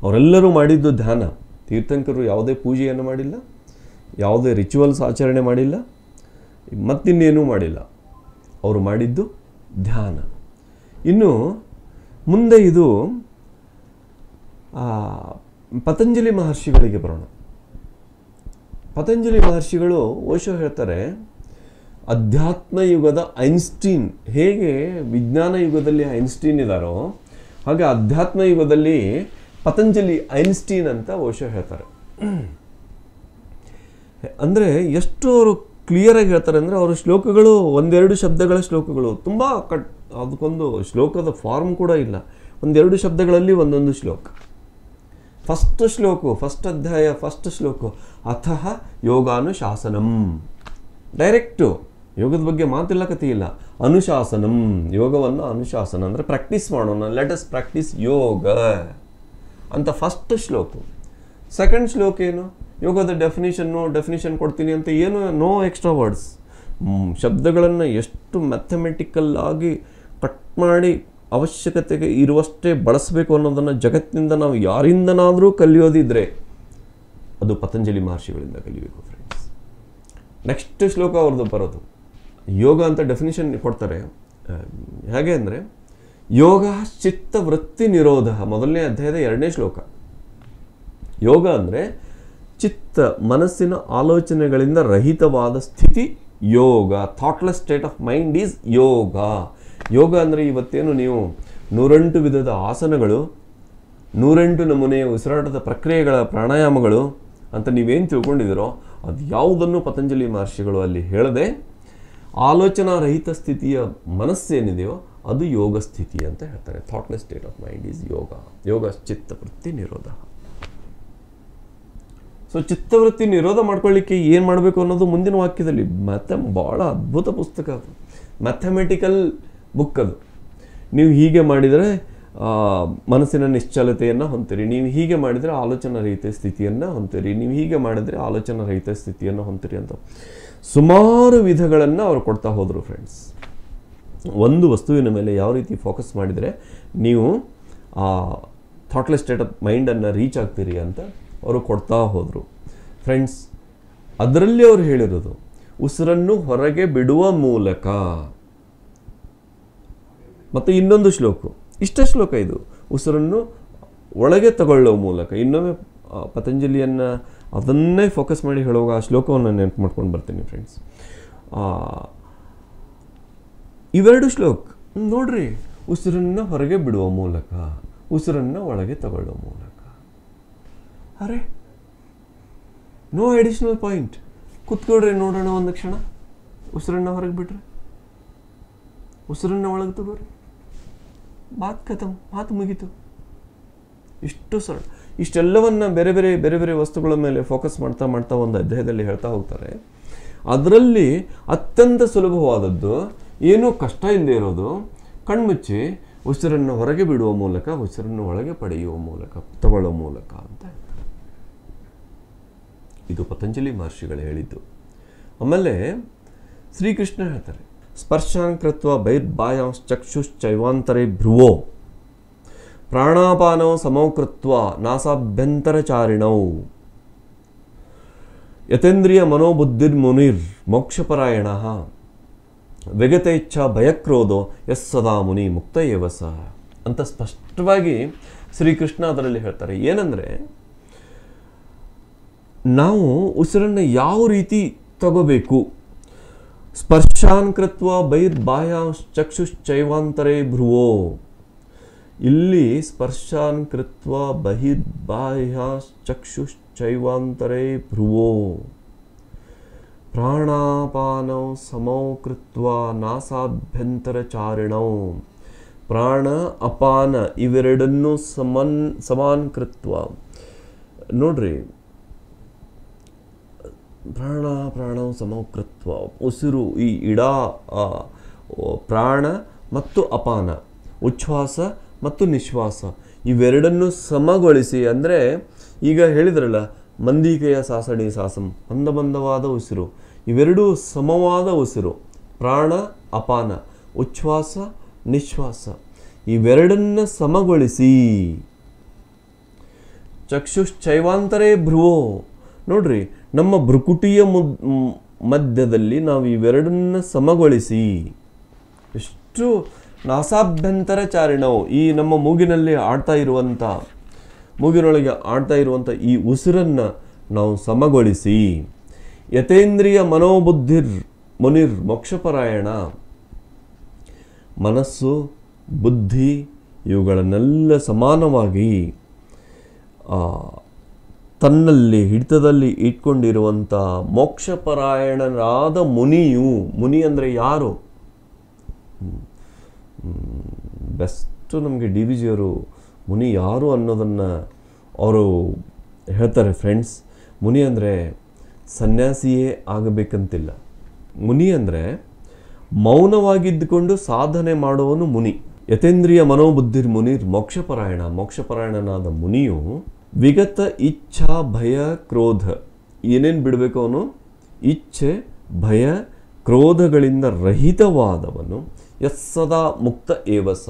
ಅವರೆಲ್ಲರೂ ಮಾಡಿದ್ದು ಧ್ಯಾನ. ತೀರ್ಥಂಕರು ಯಾವುದೇ ಪೂಜೆಯನ್ನು ಮಾಡಿಲ್ಲ, ಯಾವುದೇ ರಿಚುವಲ್ಸ್ ಆಚರಣೆ ಮಾಡಿಲ್ಲ, ಮತ್ತಿನ್ನೇನೂ ಮಾಡಿಲ್ಲ. ಅವರು ಮಾಡಿದ್ದು ಧ್ಯಾನ. ಇನ್ನು ಮುಂದೆ ಇದು ಪತಂಜಲಿ ಮಹರ್ಷಿಗಳಿಗೆ ಬರೋಣ. ಪತಂಜಲಿ ಮಹರ್ಷಿಗಳು ಓಶೋ ಹೇಳ್ತಾರೆ, ಅಧ್ಯಾತ್ಮ ಯುಗದ ಐನ್ಸ್ಟೀನ್ ಹೇಗೆ ವಿಜ್ಞಾನ ಯುಗದಲ್ಲಿ ಐನ್ಸ್ಟೀನ್ ಇದ್ದಾರೋ ಹಾಗೆ ಅಧ್ಯಾತ್ಮ ಯುಗದಲ್ಲಿ ಪತಂಜಲಿ ಐನ್ಸ್ಟೀನ್ ಅಂತ ಓಶೋ ಹೇಳ್ತಾರೆ. ಅಂದರೆ ಎಷ್ಟು ಅವರು ಕ್ಲಿಯರಾಗಿ ಹೇಳ್ತಾರೆ ಅಂದರೆ, ಅವರ ಶ್ಲೋಕಗಳು ಒಂದೆರಡು ಶಬ್ದಗಳ ಶ್ಲೋಕಗಳು, ತುಂಬ ಅದಕ್ಕೊಂದು ಶ್ಲೋಕದ ಫಾರ್ಮ್ ಕೂಡ ಇಲ್ಲ, ಒಂದೆರಡು ಶಬ್ದಗಳಲ್ಲಿ ಒಂದೊಂದು ಶ್ಲೋಕ. ಫಸ್ಟ್ ಶ್ಲೋಕ, ಫಸ್ಟ್ ಅಧ್ಯಾಯ, ಫಸ್ಟ್ ಶ್ಲೋಕ, ಅಥಃ ಯೋಗಾನುಶಾಸನಂ. ಡೈರೆಕ್ಟು ಯೋಗದ ಬಗ್ಗೆ ಮಾತಿಲ್ಲ, ಕಥೆ ಇಲ್ಲ. ಅನುಶಾಸನಂ, ಯೋಗವನ್ನು ಅನುಶಾಸನ ಅಂದರೆ ಪ್ರಾಕ್ಟೀಸ್ ಮಾಡೋಣ, ಲೆಟ್ ಅಸ್ ಪ್ರಾಕ್ಟೀಸ್ ಯೋಗ ಅಂತ ಫಸ್ಟ್ ಶ್ಲೋಕ. ಸೆಕೆಂಡ್ ಶ್ಲೋಕ ಏನು? ಯೋಗದ ಡೆಫಿನಿಷನ್ ಕೊಡ್ತೀನಿ ಅಂತ ಏನು, ನೋ ಎಕ್ಸ್ಟ್ರಾ ವರ್ಡ್ಸ್. ಶಬ್ದಗಳನ್ನು ಎಷ್ಟು ಮ್ಯಾಥಮೆಟಿಕಲ್ ಆಗಿ ಕಟ್ ಮಾಡಿ ಅವಶ್ಯಕತೆಗೆ ಇರುವಷ್ಟೇ ಬಳಸಬೇಕು ಅನ್ನೋದನ್ನು ಜಗತ್ತಿನಿಂದ ನಾವು ಯಾರಿಂದನಾದರೂ ಕಲಿಯೋದಿದ್ರೆ ಅದು ಪತಂಜಲಿ ಮಹರ್ಷಿಗಳಿಂದ ಕಲಿಬೇಕು ಫ್ರೆಂಡ್ಸ್. ನೆಕ್ಸ್ಟ್ ಶ್ಲೋಕ ಅವ್ರದ್ದು ಬರೋದು ಯೋಗ ಅಂತ ಡೆಫಿನಿಷನ್ ಕೊಡ್ತಾರೆ. ಹೇಗೆ ಅಂದರೆ, ಯೋಗ ಚಿತ್ತ ವೃತ್ತಿ ನಿರೋಧ, ಮೊದಲನೇ ಅಧ್ಯಾಯದ 2ನೇ ಶ್ಲೋಕ. ಯೋಗ ಅಂದರೆ ಚಿತ್ತ, ಮನಸ್ಸಿನ ಆಲೋಚನೆಗಳಿಂದ ರಹಿತವಾದ ಸ್ಥಿತಿ ಯೋಗ. Thoughtless state of mind is yoga. ಯೋಗ ಅಂದರೆ ಇವತ್ತೇನು ನೀವು 108 ವಿಧದ ಆಸನಗಳು, 108 ನಮೂನೆಯ ಉಸಿರಾಟದ ಪ್ರಕ್ರಿಯೆಗಳ ಪ್ರಾಣಾಯಾಮಗಳು ಅಂತ ನೀವೇನು ತಿಳ್ಕೊಂಡಿದ್ದೀರೋ ಅದು ಯಾವುದನ್ನು ಪತಂಜಲಿ ಮಹರ್ಷಿಗಳು ಅಲ್ಲಿ ಹೇಳದೆ ಆಲೋಚನಾ ರಹಿತ ಸ್ಥಿತಿಯ ಮನಸ್ಸೇನಿದೆಯೋ ಅದು ಯೋಗ ಸ್ಥಿತಿ ಅಂತ ಹೇಳ್ತಾರೆ. Thoughtless state of mind is yoga. ಯೋಗ ಚಿತ್ತವೃತ್ತಿ ನಿರೋಧ. ಸೊ ಚಿತ್ತವೃತ್ತಿ ನಿರೋಧ ಮಾಡ್ಕೊಳ್ಳಿಕ್ಕೆ ಏನು ಮಾಡಬೇಕು ಅನ್ನೋದು ಮುಂದಿನ ವಾಕ್ಯದಲ್ಲಿ ಭಾಳ ಅದ್ಭುತ ಪುಸ್ತಕ ಅದು, ಮ್ಯಾಥಮೆಟಿಕಲ್ ಬುಕ್ ಅದು. ನೀವು ಹೀಗೆ ಮಾಡಿದರೆ ಮನಸ್ಸಿನ ನಿಶ್ಚಲತೆಯನ್ನು ಹೊಂದಿರಿ, ನೀವು ಹೀಗೆ ಮಾಡಿದರೆ ಆಲೋಚನಾ ರಹಿತ ಸ್ಥಿತಿಯನ್ನು ಹೊಂದಿರಿ, ನೀವು ಹೀಗೆ ಮಾಡಿದರೆ ಆಲೋಚನಾ ರಹಿತ ಸ್ಥಿತಿಯನ್ನು ಹೊಂದಿರಿ ಅಂತ ಸುಮಾರು ವಿಧಗಳನ್ನು ಅವರು ಕೊಡ್ತಾ ಹೋದರು ಫ್ರೆಂಡ್ಸ್. ಒಂದು ವಸ್ತುವಿನ ಮೇಲೆ ಯಾವ ರೀತಿ ಫೋಕಸ್ ಮಾಡಿದರೆ ನೀವು ಆ ಥಾಟ್ಲೆಸ್ ಸ್ಟೇಟ್ ಆಫ್ ಮೈಂಡನ್ನು ರೀಚ್ ಆಗ್ತೀರಿ ಅಂತ ಅವರು ಕೊಡ್ತಾ ಹೋದರು ಫ್ರೆಂಡ್ಸ್. ಅದರಲ್ಲಿ ಅವರು ಹೇಳಿರೋದು ಉಸಿರನ್ನು ಹೊರಗೆ ಬಿಡುವ ಮೂಲಕ. ಮತ್ತು ಇನ್ನೊಂದು ಶ್ಲೋಕ, ಇಷ್ಟ ಶ್ಲೋಕ ಇದು, ಉಸಿರನ್ನು ಒಳಗೆ ತಗೊಳ್ಳೋ ಮೂಲಕ. ಇನ್ನೊಮ್ಮೆ ಪತಂಜಲಿಯನ್ನು ಅದನ್ನೇ ಫೋಕಸ್ ಮಾಡಿ ಹೇಳುವಾಗ ಆ ಶ್ಲೋಕವನ್ನು ನೆನಪು ಮಾಡ್ಕೊಂಡು ಬರ್ತೀನಿ ಫ್ರೆಂಡ್ಸ್. ಇವೆರಡು ಶ್ಲೋಕ ನೋಡ್ರಿ, ಉಸಿರನ್ನು ಹೊರಗೆ ಬಿಡುವ ಮೂಲಕ, ಉಸಿರನ್ನು ಒಳಗೆ ತಗೊಳ್ಳೋ ಮೂಲಕ. ಅರೆ, ನೋ ಅಡಿಷನಲ್ ಪಾಯಿಂಟ್. ಕೂತ್ಕೊಳ್ರಿ, ನೋಡೋಣ ಒಂದು ಕ್ಷಣ. ಉಸಿರನ್ನು ಹೊರಗೆ ಬಿಡ್ರಿ, ಉಸಿರನ್ನು ಒಳಗೆ ತಗೋರಿ, ಮಾತು ಖತಮ್, ಮಾತು ಮುಗೀತು. ಇಷ್ಟೆಲ್ಲವನ್ನ ಬೇರೆ ಬೇರೆ ವಸ್ತುಗಳ ಮೇಲೆ ಫೋಕಸ್ ಮಾಡ್ತಾ ಒಂದು ಅಧ್ಯಾಯದಲ್ಲಿ ಹೇಳ್ತಾ ಹೋಗ್ತಾರೆ. ಅದರಲ್ಲಿ ಅತ್ಯಂತ ಸುಲಭವಾದದ್ದು, ಏನೂ ಕಷ್ಟ ಇಲ್ಲದೆ ಇರೋದು, ಕಣ್ಮುಚ್ಚಿ ಉಸಿರನ್ನು ಹೊರಗೆ ಬಿಡುವ ಮೂಲಕ, ಉಸಿರನ್ನು ಒಳಗೆ ಪಡೆಯುವ ಮೂಲಕ, ತಗೊಳ್ಳೋ ಮೂಲಕ ಅಂತ. ಇದು ಪತಂಜಲಿ ಮಹರ್ಷಿಗಳು ಹೇಳಿದ್ದು. ಆಮೇಲೆ ಶ್ರೀಕೃಷ್ಣ ಹೇಳ್ತಾರೆ, ಸ್ಪರ್ಶಾನ್ ಕೃತ್ವ ಬೈರ್ಬಾಯಾಂಶ್ಚಕ್ಷುಶ್ಚೈವಾಂತರೇ ಭ್ರುವೋ ಪ್ರಾಣಾಪಾನೋ ಸಮೋ ಕೃತ್ವ ನಾಸಾಭ್ಯಂತರಚಾರಿಣೌ ಯತೇಂದ್ರಿಯ ಮನೋಬುದ್ಧಿರ್ಮುನಿರ್ ಮೋಕ್ಷಪರಾಯಣಃ ವಿಗತೇಚ್ಛಾ ಭಯಕ್ರೋಧೋ ಯಸ್ ಸದಾ ಮುನಿ ಮುಕ್ತ ಏವಸ ಅಂತ ಸ್ಪಷ್ಟವಾಗಿ ಶ್ರೀಕೃಷ್ಣ ಅದರಲ್ಲಿ ಹೇಳ್ತಾರೆ. ಏನಂದರೆ, ನಾವು ಉಸಿರನ್ನು ಯಾವ ರೀತಿ ತಗೋಬೇಕು. ಸ್ಪರ್ಶಾನ್ ಕೃತ್ವ ಬಹಿರ್ಬಾಹ್ಯಾಂಶ್ಚಕ್ಷುಶ್ಚೈವಾಂತರೇ ಭ್ರುವೋ. ಇಲ್ಲಿ ಸ್ಪರ್ಶಾನ್ ಕೃತ್ವ ಬಹಿರ್ಬಾಹ್ಯಾಂಶ್ಚಕ್ಷುಶ್ಚೈವಾಂತರೇ ಭ್ರುವೋ ಪ್ರಾಣಾಪಾನೌ ಸಮೌ ಕೃತ್ವ ನಾಸಾಭ್ಯಂತರಚಾರಿಣೌ ಪ್ರಾಣ ಅಪಾನ ಇವೆರಡನ್ನು ಸಮಾನಕೃತ್ವ. ನೋಡ್ರಿ, ಪ್ರಾಣ ಸಮಕೃತ್ವ, ಉಸಿರು, ಈ ಪ್ರಾಣ ಮತ್ತು ಅಪಾನ, ಉಚ್ಛ್ವಾಸ ಮತ್ತು ನಿಶ್ವಾಸ ಇವೆರಡನ್ನು ಸಮಗೊಳಿಸಿ. ಅಂದರೆ ಈಗ ಹೇಳಿದ್ರಲ್ಲ, ಮಂದಿಕೆಯ ಸಾಸಣಿ ಸಾಸಂ, ಮಂದವಾದ ಉಸಿರು, ಇವೆರಡೂ ಸಮವಾದ ಉಸಿರು, ಪ್ರಾಣ ಅಪಾನ, ಉಚ್ಛ್ವಾಸ ನಿಶ್ವಾಸ ಇವೆರಡನ್ನ ಸಮಗೊಳಿಸಿ. ಚಕ್ಷುಶ್ಚೈವಾಂತರೇ ಭ್ರುವೋ. ನೋಡ್ರಿ, ನಮ್ಮ ಭ್ರುಕುಟಿಯ ಮಧ್ಯದಲ್ಲಿ ನಾವು ಇವೆರಡನ್ನ ಸಮಗೊಳಿಸಿ. ಎಷ್ಟು ನಾಸಾಭ್ಯಂತರ ಚಾರಿಣವು, ಈ ನಮ್ಮ ಮೂಗಿನೊಳಗೆ ಆಡ್ತಾ ಇರುವಂಥ ಈ ಉಸಿರನ್ನು ನಾವು ಸಮಗೊಳಿಸಿ. ಯತೇಂದ್ರಿಯ ಮನೋಬುದ್ಧಿರ್ ಮುನಿರ್ ಮೋಕ್ಷಪರಾಯಣ. ಮನಸ್ಸು, ಬುದ್ಧಿ ಇವುಗಳನ್ನೆಲ್ಲ ಸಮಾನವಾಗಿ ತನ್ನಲ್ಲಿ ಹಿಡಿತದಲ್ಲಿ ಇಟ್ಕೊಂಡಿರುವಂಥ ಮೋಕ್ಷಪರಾಯಣರಾದ ಮುನಿಯು. ಮುನಿ ಅಂದರೆ ಯಾರು? ಬೆಸ್ಟ್ ನಮಗೆ ಡಿ ವಿ ಜಿಯವರು ಮುನಿ ಯಾರು ಅನ್ನೋದನ್ನು ಅವರು ಹೇಳ್ತಾರೆ ಫ್ರೆಂಡ್ಸ್. ಮುನಿ ಅಂದರೆ ಸನ್ಯಾಸಿಯೇ ಆಗಬೇಕಂತಿಲ್ಲ. ಮುನಿ ಅಂದರೆ ಮೌನವಾಗಿದ್ದುಕೊಂಡು ಸಾಧನೆ ಮಾಡುವನು ಮುನಿ. ಯತೇಂದ್ರಿಯ ಮನೋಬುದ್ಧಿರ್ ಮುನಿರ್ ಮೋಕ್ಷಪರಾಯಣ. ಮೋಕ್ಷಪರಾಯಣನಾದ ಮುನಿಯು ವಿಗತ ಇಚ್ಛಾ ಭಯ ಕ್ರೋಧ, ಏನೇನು ಬಿಡಬೇಕು ಅವನು? ಇಚ್ಛೆ ಭಯ ಕ್ರೋಧಗಳಿಂದ ರಹಿತವಾದವನು. ಯಸ್ಸದಾ ಮುಕ್ತ ಏವಸ,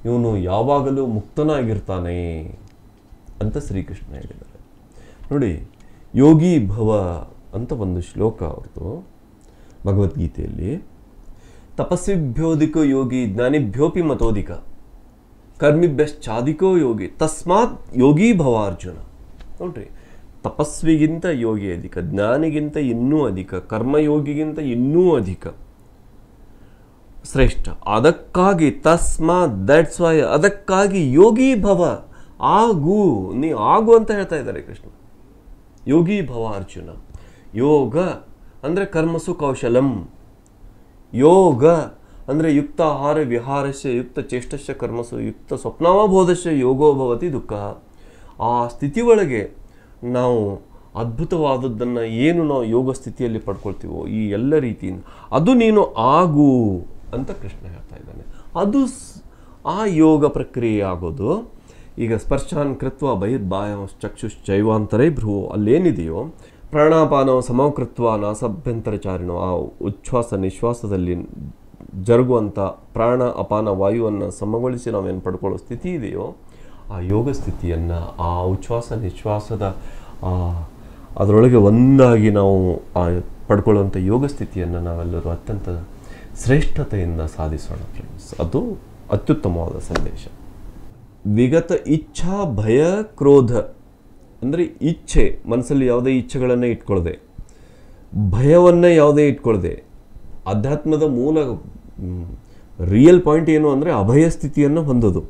ಇವನು ಯಾವಾಗಲೂ ಮುಕ್ತನಾಗಿರ್ತಾನೆ ಅಂತ ಶ್ರೀಕೃಷ್ಣ ಹೇಳಿದ್ದಾರೆ. ನೋಡಿ, ಯೋಗಿ ಭವ ಅಂತ ಒಂದು ಶ್ಲೋಕ ಅವ್ರದ್ದು ಭಗವದ್ಗೀತೆಯಲ್ಲಿ. ತಪಸ್ವಿಭ್ಯೋಧಿಕೋ ಯೋಗಿ ಜ್ಞಾನಿಭ್ಯೋಪಿ ಮತೋಧಿಕ ಕರ್ಮಿಭ್ಯಶ್ಚಾಧಿಕೋ ಯೋಗಿ ತಸ್ಮಾತ್ ಯೋಗಿ ಭವ ಅರ್ಜುನ. ನೋಡ್ರಿ, ತಪಸ್ವಿಗಿಂತ ಯೋಗಿ ಅಧಿಕ, ಜ್ಞಾನಿಗಿಂತ ಇನ್ನೂ ಅಧಿಕ, ಕರ್ಮಯೋಗಿಗಿಂತ ಇನ್ನೂ ಅಧಿಕ ಶ್ರೇಷ್ಠ. ಅದಕ್ಕಾಗಿ ತಸ್ಮಾತ್, ದಟ್ಸ್ ವೈ, ಅದಕ್ಕಾಗಿ ಯೋಗಿ ಭವ, ಆಗು, ನೀ ಆಗು ಅಂತ ಹೇಳ್ತಾ ಇದ್ದಾರೆ ಕೃಷ್ಣ. ಯೋಗಿ ಭವ ಅರ್ಜುನ. ಯೋಗ ಅಂದರೆ ಕರ್ಮಸು ಕೌಶಲಂ. ಯೋಗ ಅಂದರೆ ಯುಕ್ತ ಆಹಾರ ವಿಹಾರಸ್ಯ ಯುಕ್ತ ಚೇಷ್ಟಸ್ಯ ಕರ್ಮಸು ಯುಕ್ತ ಸ್ವಪ್ನಾವಬೋಧಸ್ಯ ಯೋಗೋ ಭವತಿ ದುಃಖ. ಆ ಸ್ಥಿತಿ ಒಳಗೆ ನಾವು ಅದ್ಭುತವಾದದ್ದನ್ನು ಏನು ನಾವು ಯೋಗ ಸ್ಥಿತಿಯಲ್ಲಿ ಪಡ್ಕೊಳ್ತೀವೋ ಈ ಎಲ್ಲ ರೀತಿಯಿಂದ ಅದು ನೀನು ಆಗು ಅಂತ ಕೃಷ್ಣ ಹೇಳ್ತಾ ಇದ್ದಾನೆ. ಅದು ಆ ಯೋಗ ಪ್ರಕ್ರಿಯೆ ಆಗೋದು. ಈಗ ಸ್ಪರ್ಶಾನ್ ಕೃತ್ವ ಬಹಿರ್ಬಾಯ ಚಕ್ಷುಶ್ಚೈವಾಂತರೇ ಭ್ರುವೋ, ಅಲ್ಲೇನಿದೆಯೋ ಪ್ರಾಣಾಪಾನವ ಸಮಕೃತ್ವ ನಾಸಾಭ್ಯಂತರಚಾರಿಣೋ, ಆ ಉಚ್ಛ್ವಾಸ ನಿಶ್ವಾಸದಲ್ಲಿ ಜರುಗುವಂಥ ಪ್ರಾಣ ಅಪಾನ ವಾಯುವನ್ನು ಸಮಗೊಳಿಸಿ ನಾವೇನು ಪಡ್ಕೊಳ್ಳೋ ಸ್ಥಿತಿ ಇದೆಯೋ ಆ ಯೋಗ ಸ್ಥಿತಿಯನ್ನು, ಆ ಉಚ್ಛ್ವಾಸ ನಿಶ್ವಾಸದ ಅದರೊಳಗೆ ಒಂದಾಗಿ ನಾವು ಪಡ್ಕೊಳ್ಳುವಂಥ ಯೋಗ ಸ್ಥಿತಿಯನ್ನು ನಾವೆಲ್ಲರೂ ಅತ್ಯಂತ ಶ್ರೇಷ್ಠತೆಯಿಂದ ಸಾಧಿಸೋಣ ಫ್ರೆಂಡ್ಸ್. ಅದು ಅತ್ಯುತ್ತಮವಾದ ಸಂದೇಶ. ವಿಗತ ಇಚ್ಛಾ ಭಯ ಕ್ರೋಧ ಅಂದರೆ ಇಚ್ಛೆ, ಮನಸ್ಸಲ್ಲಿ ಯಾವುದೇ ಇಚ್ಛೆಗಳನ್ನು ಇಟ್ಕೊಳ್ಳದೆ, ಭಯವನ್ನು ಯಾವುದೇ ಇಟ್ಕೊಳ್ಳದೆ, ಅಧ್ಯಾತ್ಮದ ಮೂಲ ರಿಯಲ್ ಪಾಯಿಂಟ್ ಏನು ಅಂದರೆ ಅಭಯ ಸ್ಥಿತಿಯನ್ನು ಹೊಂದೋದು,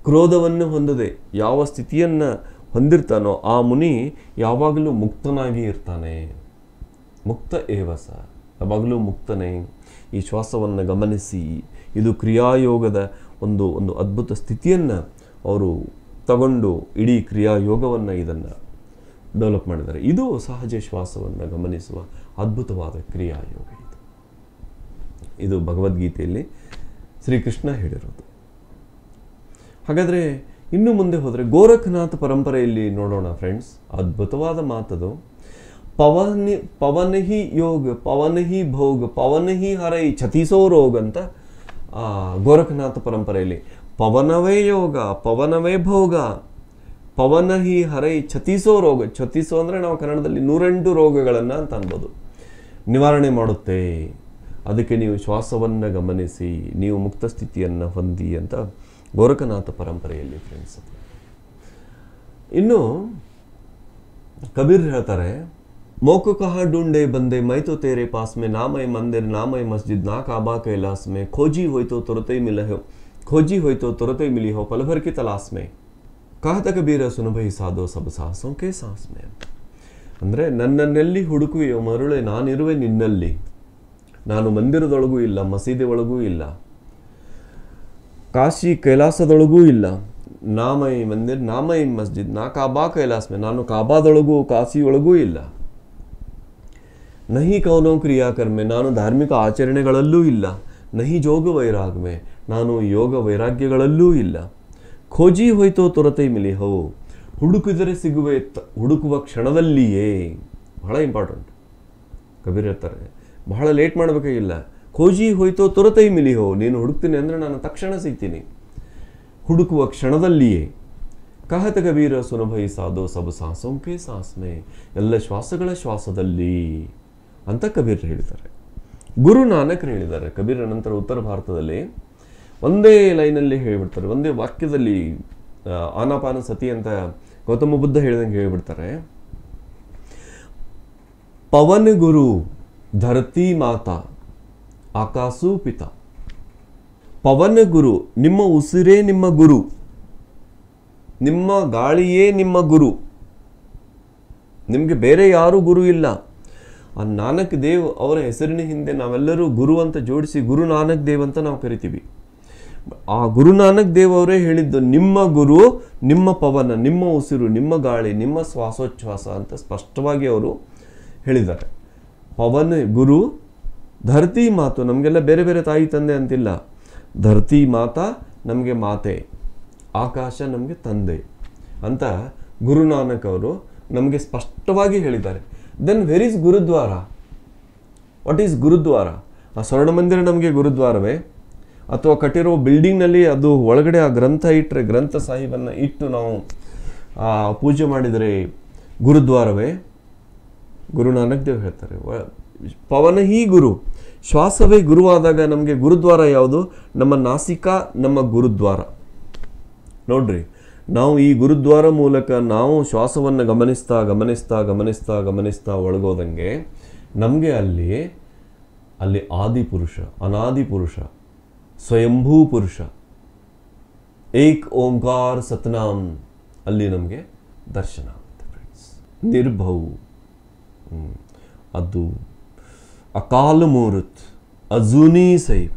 ಕ್ರೋಧವನ್ನು ಹೊಂದದೆ ಯಾವ ಸ್ಥಿತಿಯನ್ನು ಹೊಂದಿರ್ತಾನೋ ಆ ಮುನಿ ಯಾವಾಗಲೂ ಮುಕ್ತನಾಗಿ ಇರ್ತಾನೆ. ಮುಕ್ತ ಏವಸ, ಯಾವಾಗಲೂ ಮುಕ್ತನೇ. ಈ ಶ್ವಾಸವನ್ನು ಗಮನಿಸಿ, ಇದು ಕ್ರಿಯಾಯೋಗದ ಒಂದು ಅದ್ಭುತ ಸ್ಥಿತಿಯನ್ನು ಅವರು ತಗೊಂಡು ಇಡೀ ಕ್ರಿಯಾಯೋಗವನ್ನು ಇದನ್ನು ಡೆವಲಪ್ ಮಾಡಿದ್ದಾರೆ. ಇದು ಸಹಜ ಶ್ವಾಸವನ್ನು ಗಮನಿಸುವ ಅದ್ಭುತವಾದ ಕ್ರಿಯಾಯೋಗ. ಇದು ಭಗವದ್ಗೀತೆಯಲ್ಲಿ ಶ್ರೀಕೃಷ್ಣ ಹೇಳಿರೋದು. ಹಾಗಾದರೆ ಇನ್ನು ಮುಂದೆ ಹೋದರೆ ಗೋರಖನಾಥ ಪರಂಪರೆಯಲ್ಲಿ ನೋಡೋಣ ಫ್ರೆಂಡ್ಸ್. ಅದ್ಭುತವಾದ ಮಾತದು. ಪವನಹಿ ಯೋಗ ಪವನಹಿ ಭೋಗ ಪವನಹಿ ಹರೈ ಛತೀಸೋ ರೋಗ ಅಂತ ಗೋರಖನಾಥ ಪರಂಪರೆಯಲ್ಲಿ ಪವನವೇ ಯೋಗ ಪವನವೇ ಭೋಗ ಪವನಹಿ ಹರೈ ಛತೀಸೋ ರೋಗ. ಛತೀಸೋ ಅಂದರೆ ನಾವು ಕನ್ನಡದಲ್ಲಿ 108 ರೋಗಗಳನ್ನು ಅಂತ ಅನ್ಬೋದು, ನಿವಾರಣೆ ಮಾಡುತ್ತೆ. ಅದಕ್ಕೆ ನೀವು ಶ್ವಾಸವನ್ನು ಗಮನಿಸಿ, ನೀವು ಮುಕ್ತ ಸ್ಥಿತಿಯನ್ನು ಹೊಂದಿ ಅಂತ ಗೋರಖನಾಥ ಪರಂಪರೆಯಲ್ಲಿ ಫ್ರೆಂಡ್ಸ್. ಇನ್ನು ಕಬೀರ್ ಹೇಳ್ತಾರೆ, ಮೋಕು ಕಹಾ ढूंढे ಬಂದೆ ಮೈತೋ ತೇರೆ ಪಾಸ್ ಮೇ ನಾಮೈ ಮಂದಿರ್ ನಾಮೈ ಮಸ್ಜಿದ್ ನಾ ಕಾಬಾ ಕೈಲಾಸ್ ಮೇ ಖೋಜಿ ಹೋಯ್ತೋ ತುರತೈ ಮಿಲ ಹೋ ಖೋಜಿ ಹೋಯ್ತೋ ತುರತೈ ಮಿಲಿ ಹೋ ಪಲ್ ಭರ್ ಕಿ ತಲಾಸ್ ಮೇ ಕಹತ ಕಬೀರ ಸುನಭೈ ಸಾಧೋ ಸಬ್ ಸಾಹಸೋಂ ಕೆ ಸಾಸ್ ಮೇ. ಅಂದರೆ ನನ್ನನ್ನೆಲ್ಲಿ ಹುಡುಕುವೆಯೋ ಮರುಳೆ, ನಾನಿರುವೆ ನಿನ್ನಲ್ಲಿ. ನಾನು ಮಂದಿರದೊಳಗೂ ಇಲ್ಲ, ಮಸೀದಿ ಒಳಗೂ ಇಲ್ಲ. ಕಾಶಿ ಕೈಲಾಸದೊಳಗೂ ಇಲ್ಲ, ನಾಮೈ ಮಂದಿರ್ ನಾಮೈ ಮಸ್ಜಿದ್, ನಾ ಕಾಬಾ ಕೈಲಾಸ ಮೇ, ನಾನು ಕಾಬಾದೊಳಗೂ ಕಾಶಿಯೊಳಗೂ ಇಲ್ಲ. ನಹಿ ಕೌನೋ ಕ್ರಿಯಾಕರ್ಮೆ, ನಾನು ಧಾರ್ಮಿಕ ಆಚರಣೆಗಳಲ್ಲೂ ಇಲ್ಲ. ನಹಿ ಜೋಗ ವೈರಾಗ್ಮೆ, ನಾನು ಯೋಗ ವೈರಾಗ್ಯಗಳಲ್ಲೂ ಇಲ್ಲ. ಖೋಜಿ ಹೋಯ್ತೋ ತುರತೈ ಮಿಲಿ ಹೋ, ಹುಡುಕಿದರೆ ಸಿಗುವೆ ಹುಡುಕುವ ಕ್ಷಣದಲ್ಲಿಯೇ. ಬಹಳ ಇಂಪಾರ್ಟೆಂಟ್. ಕಬೀರ್ ಹೇಳ್ತಾರೆ, ಬಹಳ ಲೇಟ್ ಮಾಡಬೇಕಾಗಿಲ್ಲ. ಖೋಜಿ ಹೋಯ್ತೋ ತುರತೈ ಮಿಲಿ ಹೋ, ನೀನು ಹುಡುಕ್ತೀನಿ ಅಂದರೆ ನಾನು ತಕ್ಷಣ ಸಿಗ್ತೀನಿ, ಹುಡುಕುವ ಕ್ಷಣದಲ್ಲಿಯೇ. ಕಹತ ಕಬೀರ ಸುನಭೈ ಸಾಧೋ ಸಬ್ ಸಾಸೋಂಕೆ ಸಾಸ್ಮೆ, ಎಲ್ಲ ಶ್ವಾಸಗಳ ಶ್ವಾಸದಲ್ಲಿ ಅಂತ ಕಬೀರ್ ಹೇಳ್ತಾರೆ. ಗುರು ನಾನಕರು ಹೇಳಿದ್ದಾರೆ. ಕಬೀರ ನಂತರ ಉತ್ತರ ಭಾರತದಲ್ಲಿ ಒಂದೇ ಲೈನಲ್ಲಿ ಹೇಳಿಬಿಡ್ತಾರೆ, ಒಂದೇ ವಾಕ್ಯದಲ್ಲಿ ಆನಾಪಾನ ಸತಿ ಅಂತ ಗೌತಮ ಬುದ್ಧ ಹೇಳಿದಂಗೆ ಹೇಳಿಬಿಡ್ತಾರೆ. ಪವನ ಗುರು ಧರತಿ ಮಾತಾ ಆಕಾಶು ಪಿತಾ. ಪವನ ಗುರು, ನಿಮ್ಮ ಉಸಿರೇ ನಿಮ್ಮ ಗುರು, ನಿಮ್ಮ ಗಾಳಿಯೇ ನಿಮ್ಮ ಗುರು, ನಿಮಗೆ ಬೇರೆ ಯಾರೂ ಗುರು ಇಲ್ಲ. ಆ ನಾನಕ್ ದೇವ್ ಅವರ ಹೆಸರಿನ ಹಿಂದೆ ನಾವೆಲ್ಲರೂ ಗುರು ಅಂತ ಜೋಡಿಸಿ ಗುರು ನಾನಕ್ ದೇವ್ ಅಂತ ನಾವು ಕರಿತೀವಿ. ಆ ಗುರು ನಾನಕ್ ದೇವ್ ಅವರೇ ಹೇಳಿದ್ದು, ನಿಮ್ಮ ಗುರು ನಿಮ್ಮ ಪವನ, ನಿಮ್ಮ ಉಸಿರು, ನಿಮ್ಮ ಗಾಳಿ, ನಿಮ್ಮ ಶ್ವಾಸೋಚ್ಛ್ವಾಸ ಅಂತ ಸ್ಪಷ್ಟವಾಗಿ ಅವರು ಹೇಳಿದ್ದಾರೆ. ಪವನ ಗುರು, ಧರತಿ ಮಾತು, ನಮಗೆಲ್ಲ ಬೇರೆ ಬೇರೆ ತಾಯಿ ತಂದೆ ಅಂತಿಲ್ಲ. ಧರತಿ ಮಾತಾ ನಮಗೆ ಮಾತೆ, ಆಕಾಶ ನಮಗೆ ತಂದೆ ಅಂತ ಗುರುನಾನಕ್ ಅವರು ನಮಗೆ ಸ್ಪಷ್ಟವಾಗಿ ಹೇಳಿದ್ದಾರೆ. Then where is Gurudwara? What is Gurudwara? ಆ ಸ್ವರ್ಣ ಮಂದಿರ ನಮಗೆ ಗುರುದ್ವಾರವೇ? ಅಥವಾ ಕಟ್ಟಿರೋ ಬಿಲ್ಡಿಂಗ್ನಲ್ಲಿ ಅದು ಒಳಗಡೆ ಆ ಗ್ರಂಥ ಇಟ್ಟರೆ, ಗ್ರಂಥ ಸಾಹಿಬನ್ನು ಇಟ್ಟು ನಾವು ಪೂಜೆ ಮಾಡಿದರೆ ಗುರುದ್ವಾರವೇ? ಗುರು ನಾನಕ್ ದೇವ್ ಹೇಳ್ತಾರೆ, ಪವನ ಹೀ ಗುರು, ಶ್ವಾಸವೇ ಗುರುವಾದಾಗ ನಮಗೆ ಗುರುದ್ವಾರ ಯಾವುದು? ನಮ್ಮ ನಾಸಿಕಾ ನಮ್ಮ ಗುರುದ್ವಾರ. ನೋಡ್ರಿ, ನಾವು ಈ ಗುರುದ್ವಾರ ಮೂಲಕ ನಾವು ಶ್ವಾಸವನ್ನು ಗಮನಿಸ್ತಾ ಗಮನಿಸ್ತಾ ಗಮನಿಸ್ತಾ ಗಮನಿಸ್ತಾ ಒಳಗೋದಂಗೆ ನಮಗೆ ಅಲ್ಲಿ ಆದಿಪುರುಷ, ಅನಾದಿ ಪುರುಷ, ಸ್ವಯಂಭೂ ಪುರುಷ, ಏಕ್ ಓಂಕಾರ ಸತ್ನಾಮ್ ಅಲ್ಲಿ ನಮಗೆ ದರ್ಶನ ಆಗುತ್ತೆ ಫ್ರೆಂಡ್ಸ್. ನಿರ್ಭೌ, ಅದು ಅಕಾಲ ಮೂರುತ್, ಅಜುನಿ ಸೈವ್,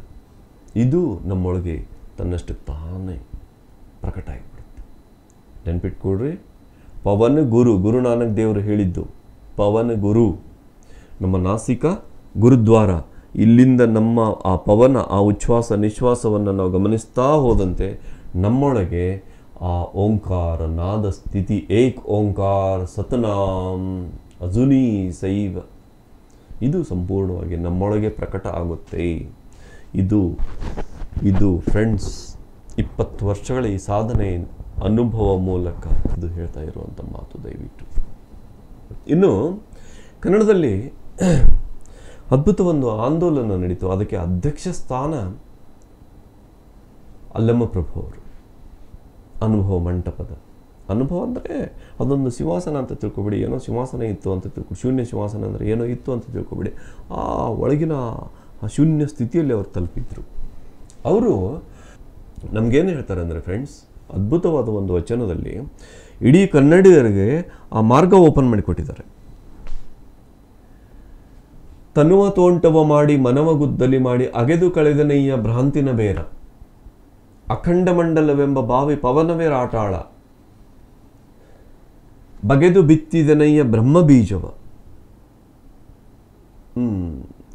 ಇದು ನಮ್ಮೊಳಗೆ ತನ್ನಷ್ಟು ತಾನೇ ಪ್ರಕಟ ಆಗಿಬಿಡುತ್ತೆ. ನೆನ್ಪಿಟ್ಕೊಡ್ರಿ, ಪವನ ಗುರು, ಗುರು ನಾನಕ್ ದೇವರು ಹೇಳಿದ್ದು ಪವನ ಗುರು, ನಮ್ಮ ನಾಸಿಕ ಗುರುದ್ವಾರ. ಇಲ್ಲಿಂದ ನಮ್ಮ ಆ ಪವನ, ಆ ಉಚ್ಛ್ವಾಸ ನಿಶ್ವಾಸವನ್ನು ನಾವು ಗಮನಿಸ್ತಾ ಹೋದಂತೆ ನಮ್ಮೊಳಗೆ ಆ ಓಂಕಾರ ನಾದ ಸ್ಥಿತಿ, ಏಕ್ ಓಂಕಾರ ಸತನಾಮ್ ಅಜುನಿ ಸೈವ, ಇದು ಸಂಪೂರ್ಣವಾಗಿ ನಮ್ಮೊಳಗೆ ಪ್ರಕಟ ಆಗುತ್ತೆ. ಇದು ಫ್ರೆಂಡ್ಸ್ 20 ವರ್ಷಗಳ ಈ ಸಾಧನೆ ಅನುಭವ ಮೂಲಕ ಇದು ಹೇಳ್ತಾ ಇರುವಂಥ ಮಾತು. ದಯವಿಟ್ಟು ಇನ್ನು ಕನ್ನಡದಲ್ಲಿ ಅದ್ಭುತ ಒಂದು ಆಂದೋಲನ ನಡೀತು. ಅದಕ್ಕೆ ಅಧ್ಯಕ್ಷ ಸ್ಥಾನ ಅಲ್ಲಮ್ಮ ಪ್ರಭು ಅವರು. ಅನುಭವ ಮಂಟಪದ ಅನುಭವ ಅಂದರೆ ಅದೊಂದು ಸಿಂಹಾಸನ ಅಂತ ತಿಳ್ಕೊಬೇಡಿ, ಏನೋ ಸಿಂಹಾಸನ ಇತ್ತು ಅಂತ ತಿಳ್ಕೊ, ಶೂನ್ಯ ಸಿಂಹಾಸನ ಅಂದರೆ ಏನೋ ಇತ್ತು ಅಂತ ತಿಳ್ಕೊಬೇಡಿ. ಆ ಒಳಗಿನ ಆ ಶೂನ್ಯ ಸ್ಥಿತಿಯಲ್ಲಿ ಅವರು ತಲುಪಿದ್ರು. ಅವರು ನಮಗೇನು ಹೇಳ್ತಾರೆ ಅಂದರೆ ಫ್ರೆಂಡ್ಸ್, ಅದ್ಭುತವಾದ ಒಂದು ವಚನದಲ್ಲಿ ಇಡೀ ಕನ್ನಡಿಗರಿಗೆ ಆ ಮಾರ್ಗ ಓಪನ್ ಮಾಡಿಕೊಟ್ಟಿದ್ದಾರೆ. ತನುವ ತೋಂಟವ ಮಾಡಿ ಮನವ ಗುದ್ದಲಿ ಮಾಡಿ ಅಗೆದು ಕಳೆದನೆಯ್ಯ ಭ್ರಾಂತಿನ ಬೇರ, ಅಖಂಡ ಮಂಡಲವೆಂಬ ಬಾವಿ ಪವನವೇ ರಾಟಾಳ, ಬಗೆದು ಬಿತ್ತಿದನೆಯ್ಯ ಬ್ರಹ್ಮ ಬೀಜವ.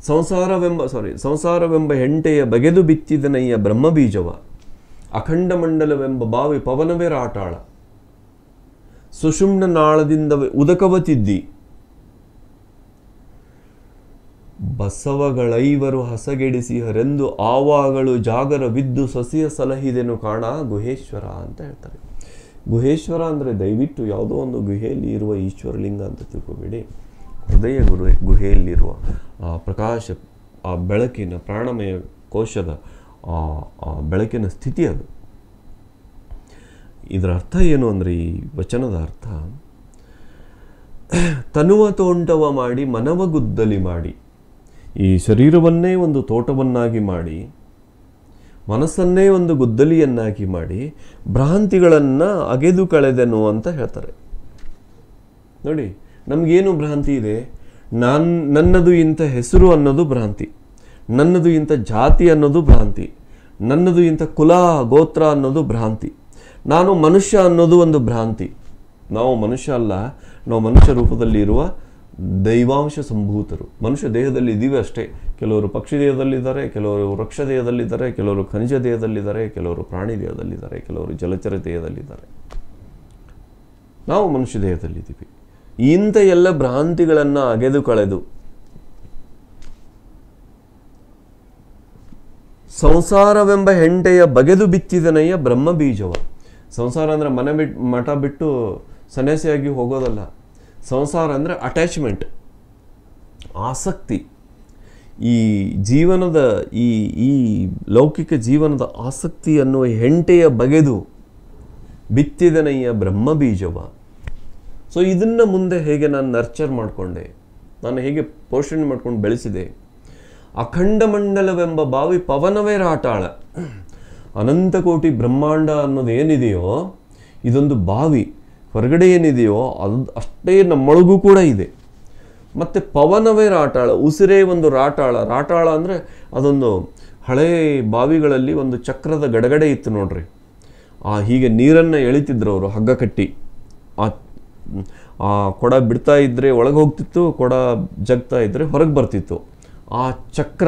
ಸಂಸಾರವೆಂಬ ಹೆಂಟೆಯ ಬಗೆದು ಬಿತ್ತಿದನೆಯ್ಯ ಬ್ರಹ್ಮ ಬೀಜವ, ಅಖಂಡ ಮಂಡಲವೆಂಬ ಬಾವಿ ಪವನವೇ ರಾಟಾಳ, ಸುಷುಮ್ನ ನಾಳದಿಂದ ಉದಕವ ತಿದ್ದಿ, ಬಸವಗಳೈವರು ಹಸಗೆಡಿಸಿ ಹರೆಂದು ಆವಾಗಳು ಜಾಗರವಿದ್ದು ಸಸಿಯ ಸಲಹಿದೆನು ಕಾಣ ಗುಹೇಶ್ವರ ಅಂತ ಹೇಳ್ತಾರೆ. ಗುಹೇಶ್ವರ ಅಂದರೆ ದಯವಿಟ್ಟು ಯಾವುದೋ ಒಂದು ಗುಹೆಯಲ್ಲಿ ಇರುವ ಈಶ್ವರಲಿಂಗ ಅಂತ ತಿಳ್ಕೊಬೇಡಿ. ಹೃದಯ ಗುಹೆಯಲ್ಲಿರುವ ಆ ಪ್ರಕಾಶ, ಆ ಬೆಳಕಿನ ಪ್ರಾಣಮಯ ಕೋಶದ ಆ ಬೆಳಕಿನ ಸ್ಥಿತಿ ಅದು. ಇದರ ಅರ್ಥ ಏನು ಅಂದರೆ, ಈ ವಚನದ ಅರ್ಥ, ತನುವ ತೋಂಟವ ಮಾಡಿ ಮನವ ಗುದ್ದಲಿ ಮಾಡಿ, ಈ ಶರೀರವನ್ನೇ ಒಂದು ತೋಟವನ್ನಾಗಿ ಮಾಡಿ, ಮನಸ್ಸನ್ನೇ ಒಂದು ಗುದ್ದಲಿಯನ್ನಾಗಿ ಮಾಡಿ ಭ್ರಾಂತಿಗಳನ್ನು ಅಗೆದು ಕಳೆದೆನು ಅಂತ ಹೇಳ್ತಾರೆ. ನೋಡಿ, ನಮಗೇನು ಭ್ರಾಂತಿ ಇದೆ? ನನ್ನದು ಇಂಥ ಹೆಸರು ಅನ್ನೋದು ಭ್ರಾಂತಿ, ನನ್ನದು ಇಂಥ ಜಾತಿ ಅನ್ನೋದು ಭ್ರಾಂತಿ, ನನ್ನದು ಇಂಥ ಕುಲ ಗೋತ್ರ ಅನ್ನೋದು ಭ್ರಾಂತಿ, ನಾನು ಮನುಷ್ಯ ಅನ್ನೋದು ಒಂದು ಭ್ರಾಂತಿ. ನಾವು ಮನುಷ್ಯ ಅಲ್ಲ, ನಾವು ಮನುಷ್ಯ ರೂಪದಲ್ಲಿ ಇರುವ ದೈವಾಂಶ ಸಂಭೂತರು. ಮನುಷ್ಯ ದೇಹದಲ್ಲಿ ಇದ್ದೀವಿ ಅಷ್ಟೇ. ಕೆಲವರು ಪಕ್ಷಿ ದೇಹದಲ್ಲಿದ್ದಾರೆ, ಕೆಲವರು ವೃಕ್ಷ ದೇಹದಲ್ಲಿದ್ದಾರೆ, ಕೆಲವರು ಖನಿಜ ದೇಹದಲ್ಲಿದ್ದಾರೆ, ಕೆಲವರು ಪ್ರಾಣಿ ದೇಹದಲ್ಲಿದ್ದಾರೆ, ಕೆಲವರು ಜಲಚರ ದೇಹದಲ್ಲಿದ್ದಾರೆ. ನಾವು ಮನುಷ್ಯ ದೇಹದಲ್ಲಿದ್ದೀವಿ. ಇಂಥ ಎಲ್ಲ ಭ್ರಾಂತಿಗಳನ್ನು ಅಗೆದು ಕಳೆದು ಸಂಸಾರವೆಂಬ ಹೆಂಟೆಯ ಬಗೆದು ಬಿತ್ತಿದನೆಯ ಬ್ರಹ್ಮ ಬೀಜವ. ಸಂಸಾರ ಅಂದರೆ ಮನೆ ಮಠ ಬಿಟ್ಟು ಸನ್ಯಾಸಿಯಾಗಿ ಹೋಗೋದಲ್ಲ. ಸಂಸಾರ ಅಂದರೆ ಅಟ್ಯಾಚ್ಮೆಂಟ್, ಆಸಕ್ತಿ. ಈ ಜೀವನದ ಈ ಲೌಕಿಕ ಜೀವನದ ಆಸಕ್ತಿ ಅನ್ನುವ ಹೆಂಟೆಯ ಬಗೆದು ಬಿತ್ತಿದನೆಯ ಬ್ರಹ್ಮ ಬೀಜವ. ಸೊ ಇದನ್ನು ಮುಂದೆ ಹೇಗೆ ನಾನು ನರ್ಚರ್ ಮಾಡಿಕೊಂಡೆ, ನಾನು ಹೇಗೆ ಪೋಷಣೆ ಮಾಡ್ಕೊಂಡು ಬೆಳೆಸಿದೆ. ಅಖಂಡ ಮಂಡಲವೆಂಬ ಬಾವಿ ಪವನವೇ ರಾಟಾಳ. ಅನಂತ ಕೋಟಿ ಬ್ರಹ್ಮಾಂಡ ಅನ್ನೋದು ಏನಿದೆಯೋ ಇದೊಂದು ಬಾವಿ. ಹೊರಗಡೆ ಏನಿದೆಯೋ ಅದು ಅಷ್ಟೇ ನಮ್ಮೊಳಗೂ ಕೂಡ ಇದೆ. ಮತ್ತು ಪವನವೇ ರಾಟಾಳ, ಉಸಿರೇ ಒಂದು ರಾಟಾಳ. ರಾಟಾಳ ಅಂದರೆ ಅದೊಂದು ಹಳೇ ಬಾವಿಗಳಲ್ಲಿ ಒಂದು ಚಕ್ರದ ಗಡಗಡೆ ಇತ್ತು ನೋಡ್ರಿ. ಹೀಗೆ ನೀರನ್ನು ಎಳಿತಿದ್ರು ಅವರು ಹಗ್ಗ ಕಟ್ಟಿ. ಆ ಕೊಡ ಬಿಡ್ತಾ ಇದ್ದರೆ ಒಳಗೆ ಹೋಗ್ತಿತ್ತು, ಕೊಡ ಜಗ್ತಾ ಇದ್ದರೆ ಹೊರಗೆ ಬರ್ತಿತ್ತು. ಆ ಚಕ್ರ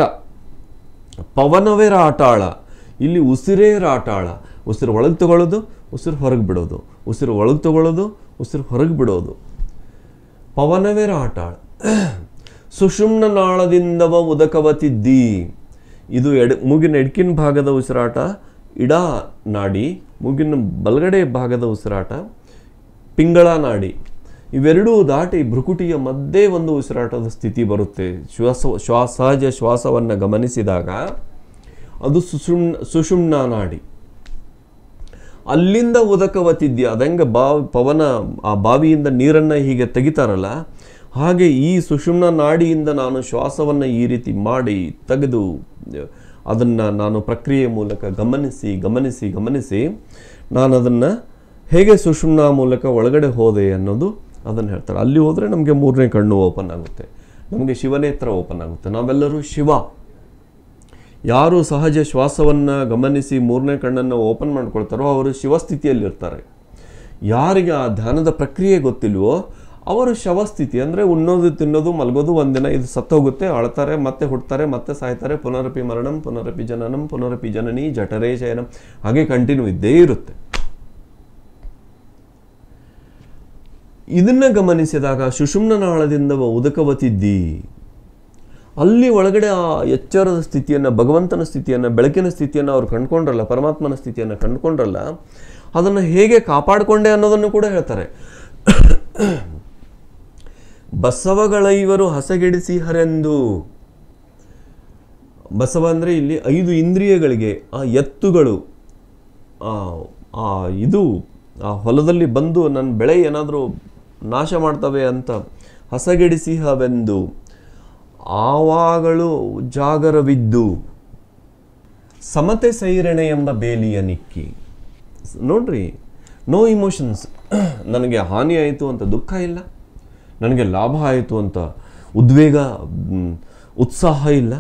ಪವನವೇ ರಾಟಾಳ. ಇಲ್ಲಿ ಉಸಿರೇ ರಾಟಾಳ. ಉಸಿರು ಒಳಗೆ ತಗೊಳ್ಳೋದು, ಉಸಿರು ಹೊರಗೆ ಬಿಡೋದು, ಉಸಿರು ಒಳಗೆ ತಗೊಳ್ಳೋದು, ಉಸಿರು ಹೊರಗೆ ಬಿಡೋದು. ಪವನವೇ ರಾಟಾಳ. ಸುಷುಮ್ನ ನಾಳದಿಂದವ ಉದಕವತಿದ್ದಿ. ಇದು ಮೂಗಿನ ಎಡಕಿನ ಭಾಗದ ಉಸಿರಾಟ ಇಡ ನಾಡಿ, ಮೂಗಿನ ಬಲಗಡೆ ಭಾಗದ ಉಸಿರಾಟ ಪಿಂಗಳ ನಾಡಿ. ಇವೆರಡೂ ದಾಟಿ ಭ್ರುಕುಟಿಯ ಮಧ್ಯೆ ಒಂದು ಉಸಿರಾಟದ ಸ್ಥಿತಿ ಬರುತ್ತೆ. ಸಹಜ ಶ್ವಾಸವನ್ನು ಗಮನಿಸಿದಾಗ ಅದು ಸುಷುಮ್ನ ನಾಡಿ. ಅಲ್ಲಿಂದ ಉದಕವತಿದ್ಯ. ಅದಂಗೆ ಪವನ ಆ ಬಾವಿಯಿಂದ ನೀರನ್ನು ಹೀಗೆ ತೆಗಿತಾರಲ್ಲ, ಹಾಗೆ ಈ ಸುಷುಮ್ನ ನಾಡಿಯಿಂದ ನಾನು ಶ್ವಾಸವನ್ನು ಈ ರೀತಿ ಮಾಡಿ ತೆಗೆದು ಅದನ್ನು ನಾನು ಪ್ರಕ್ರಿಯೆ ಮೂಲಕ ಗಮನಿಸಿ ನಾನು ಅದನ್ನು ಹೇಗೆ ಸುಷುಮ್ನ ಮೂಲಕ ಒಳಗಡೆ ಹೋದೆ ಅನ್ನೋದು ಅದನ್ನು ಹೇಳ್ತಾರೆ. ಅಲ್ಲಿ ಹೋದರೆ ನಮಗೆ ಮೂರನೇ ಕಣ್ಣು ಓಪನ್ ಆಗುತ್ತೆ, ನಮಗೆ ಶಿವನೇತ್ರ ಓಪನ್ ಆಗುತ್ತೆ. ನಾವೆಲ್ಲರೂ ಶಿವ. ಯಾರು ಸಹಜ ಶ್ವಾಸವನ್ನು ಗಮನಿಸಿ ಮೂರನೇ ಕಣ್ಣನ್ನು ಓಪನ್ ಮಾಡ್ಕೊಳ್ತಾರೋ ಅವರು ಶಿವಸ್ಥಿತಿಯಲ್ಲಿರ್ತಾರೆ. ಯಾರಿಗೆ ಆ ಧ್ಯಾನದ ಪ್ರಕ್ರಿಯೆ ಗೊತ್ತಿಲ್ವೋ ಅವರು ಶವಸ್ಥಿತಿ. ಅಂದರೆ ಉಣ್ಣೋದು ತಿನ್ನೋದು ಮಲಗೋದು, ಒಂದಿನ ಇದು ಸತ್ತೋಗುತ್ತೆ, ಅಳ್ತಾರೆ, ಮತ್ತೆ ಹುಡ್ತಾರೆ, ಮತ್ತೆ ಸಾಯ್ತಾರೆ. ಪುನರಪಿ ಮರಣಂ ಪುನರಪಿ ಜನನಂ ಪುನರಪಿ ಜನನಿ ಜಠರೇ ಶಯನಂ, ಹಾಗೆ ಕಂಟಿನ್ಯೂ ಇದ್ದೇ ಇರುತ್ತೆ. ಇದನ್ನು ಗಮನಿಸಿದಾಗ ಸುಷುಮ್ನ ನಾಳದಿಂದ ಉದಕವತಿದ್ದಿ. ಅಲ್ಲಿ ಒಳಗಡೆ ಆ ಎಚ್ಚರದ ಸ್ಥಿತಿಯನ್ನು, ಭಗವಂತನ ಸ್ಥಿತಿಯನ್ನು, ಬೆಳಕಿನ ಸ್ಥಿತಿಯನ್ನು ಅವ್ರು ಕಂಡುಕೊಂಡ್ರಲ್ಲ, ಪರಮಾತ್ಮನ ಸ್ಥಿತಿಯನ್ನು ಕಂಡುಕೊಂಡ್ರಲ್ಲ, ಅದನ್ನು ಹೇಗೆ ಕಾಪಾಡಿಕೊಂಡೆ ಅನ್ನೋದನ್ನು ಕೂಡ ಹೇಳ್ತಾರೆ. ಬಸವಗಳ ಇವರು ಹಸಗೆಡಿಸಿ ಹರೆಂದು. ಬಸವ ಅಂದರೆ ಇಲ್ಲಿ 5 ಇಂದ್ರಿಯಗಳಿಗೆ ಆ ಎತ್ತುಗಳು ಆ ಹೊಲದಲ್ಲಿ ಬಂದು ನನ್ನ ಬೆಳೆ ಏನಾದರೂ ನಾಶ ಮಾಡ್ತವೆ ಅಂತ ಹಸಗೆಡಿಸಿ ಹವೆಂದು ಆವಾಗಳು ಜಾಗರವಿದ್ದು. ಸಮತೆ ಸೈರಣೆ ಎಂಬ ಬೇಲಿಯ ನಿಕ್ಕಿ. ನೋಡ್ರಿ, ನೋ ಇಮೋಷನ್ಸ್. ನನಗೆ ಹಾನಿ ಆಯಿತು ಅಂತ ದುಃಖ ಇಲ್ಲ, ನನಗೆ ಲಾಭ ಆಯಿತು ಅಂತ ಉದ್ವೇಗ ಉತ್ಸಾಹ ಇಲ್ಲ.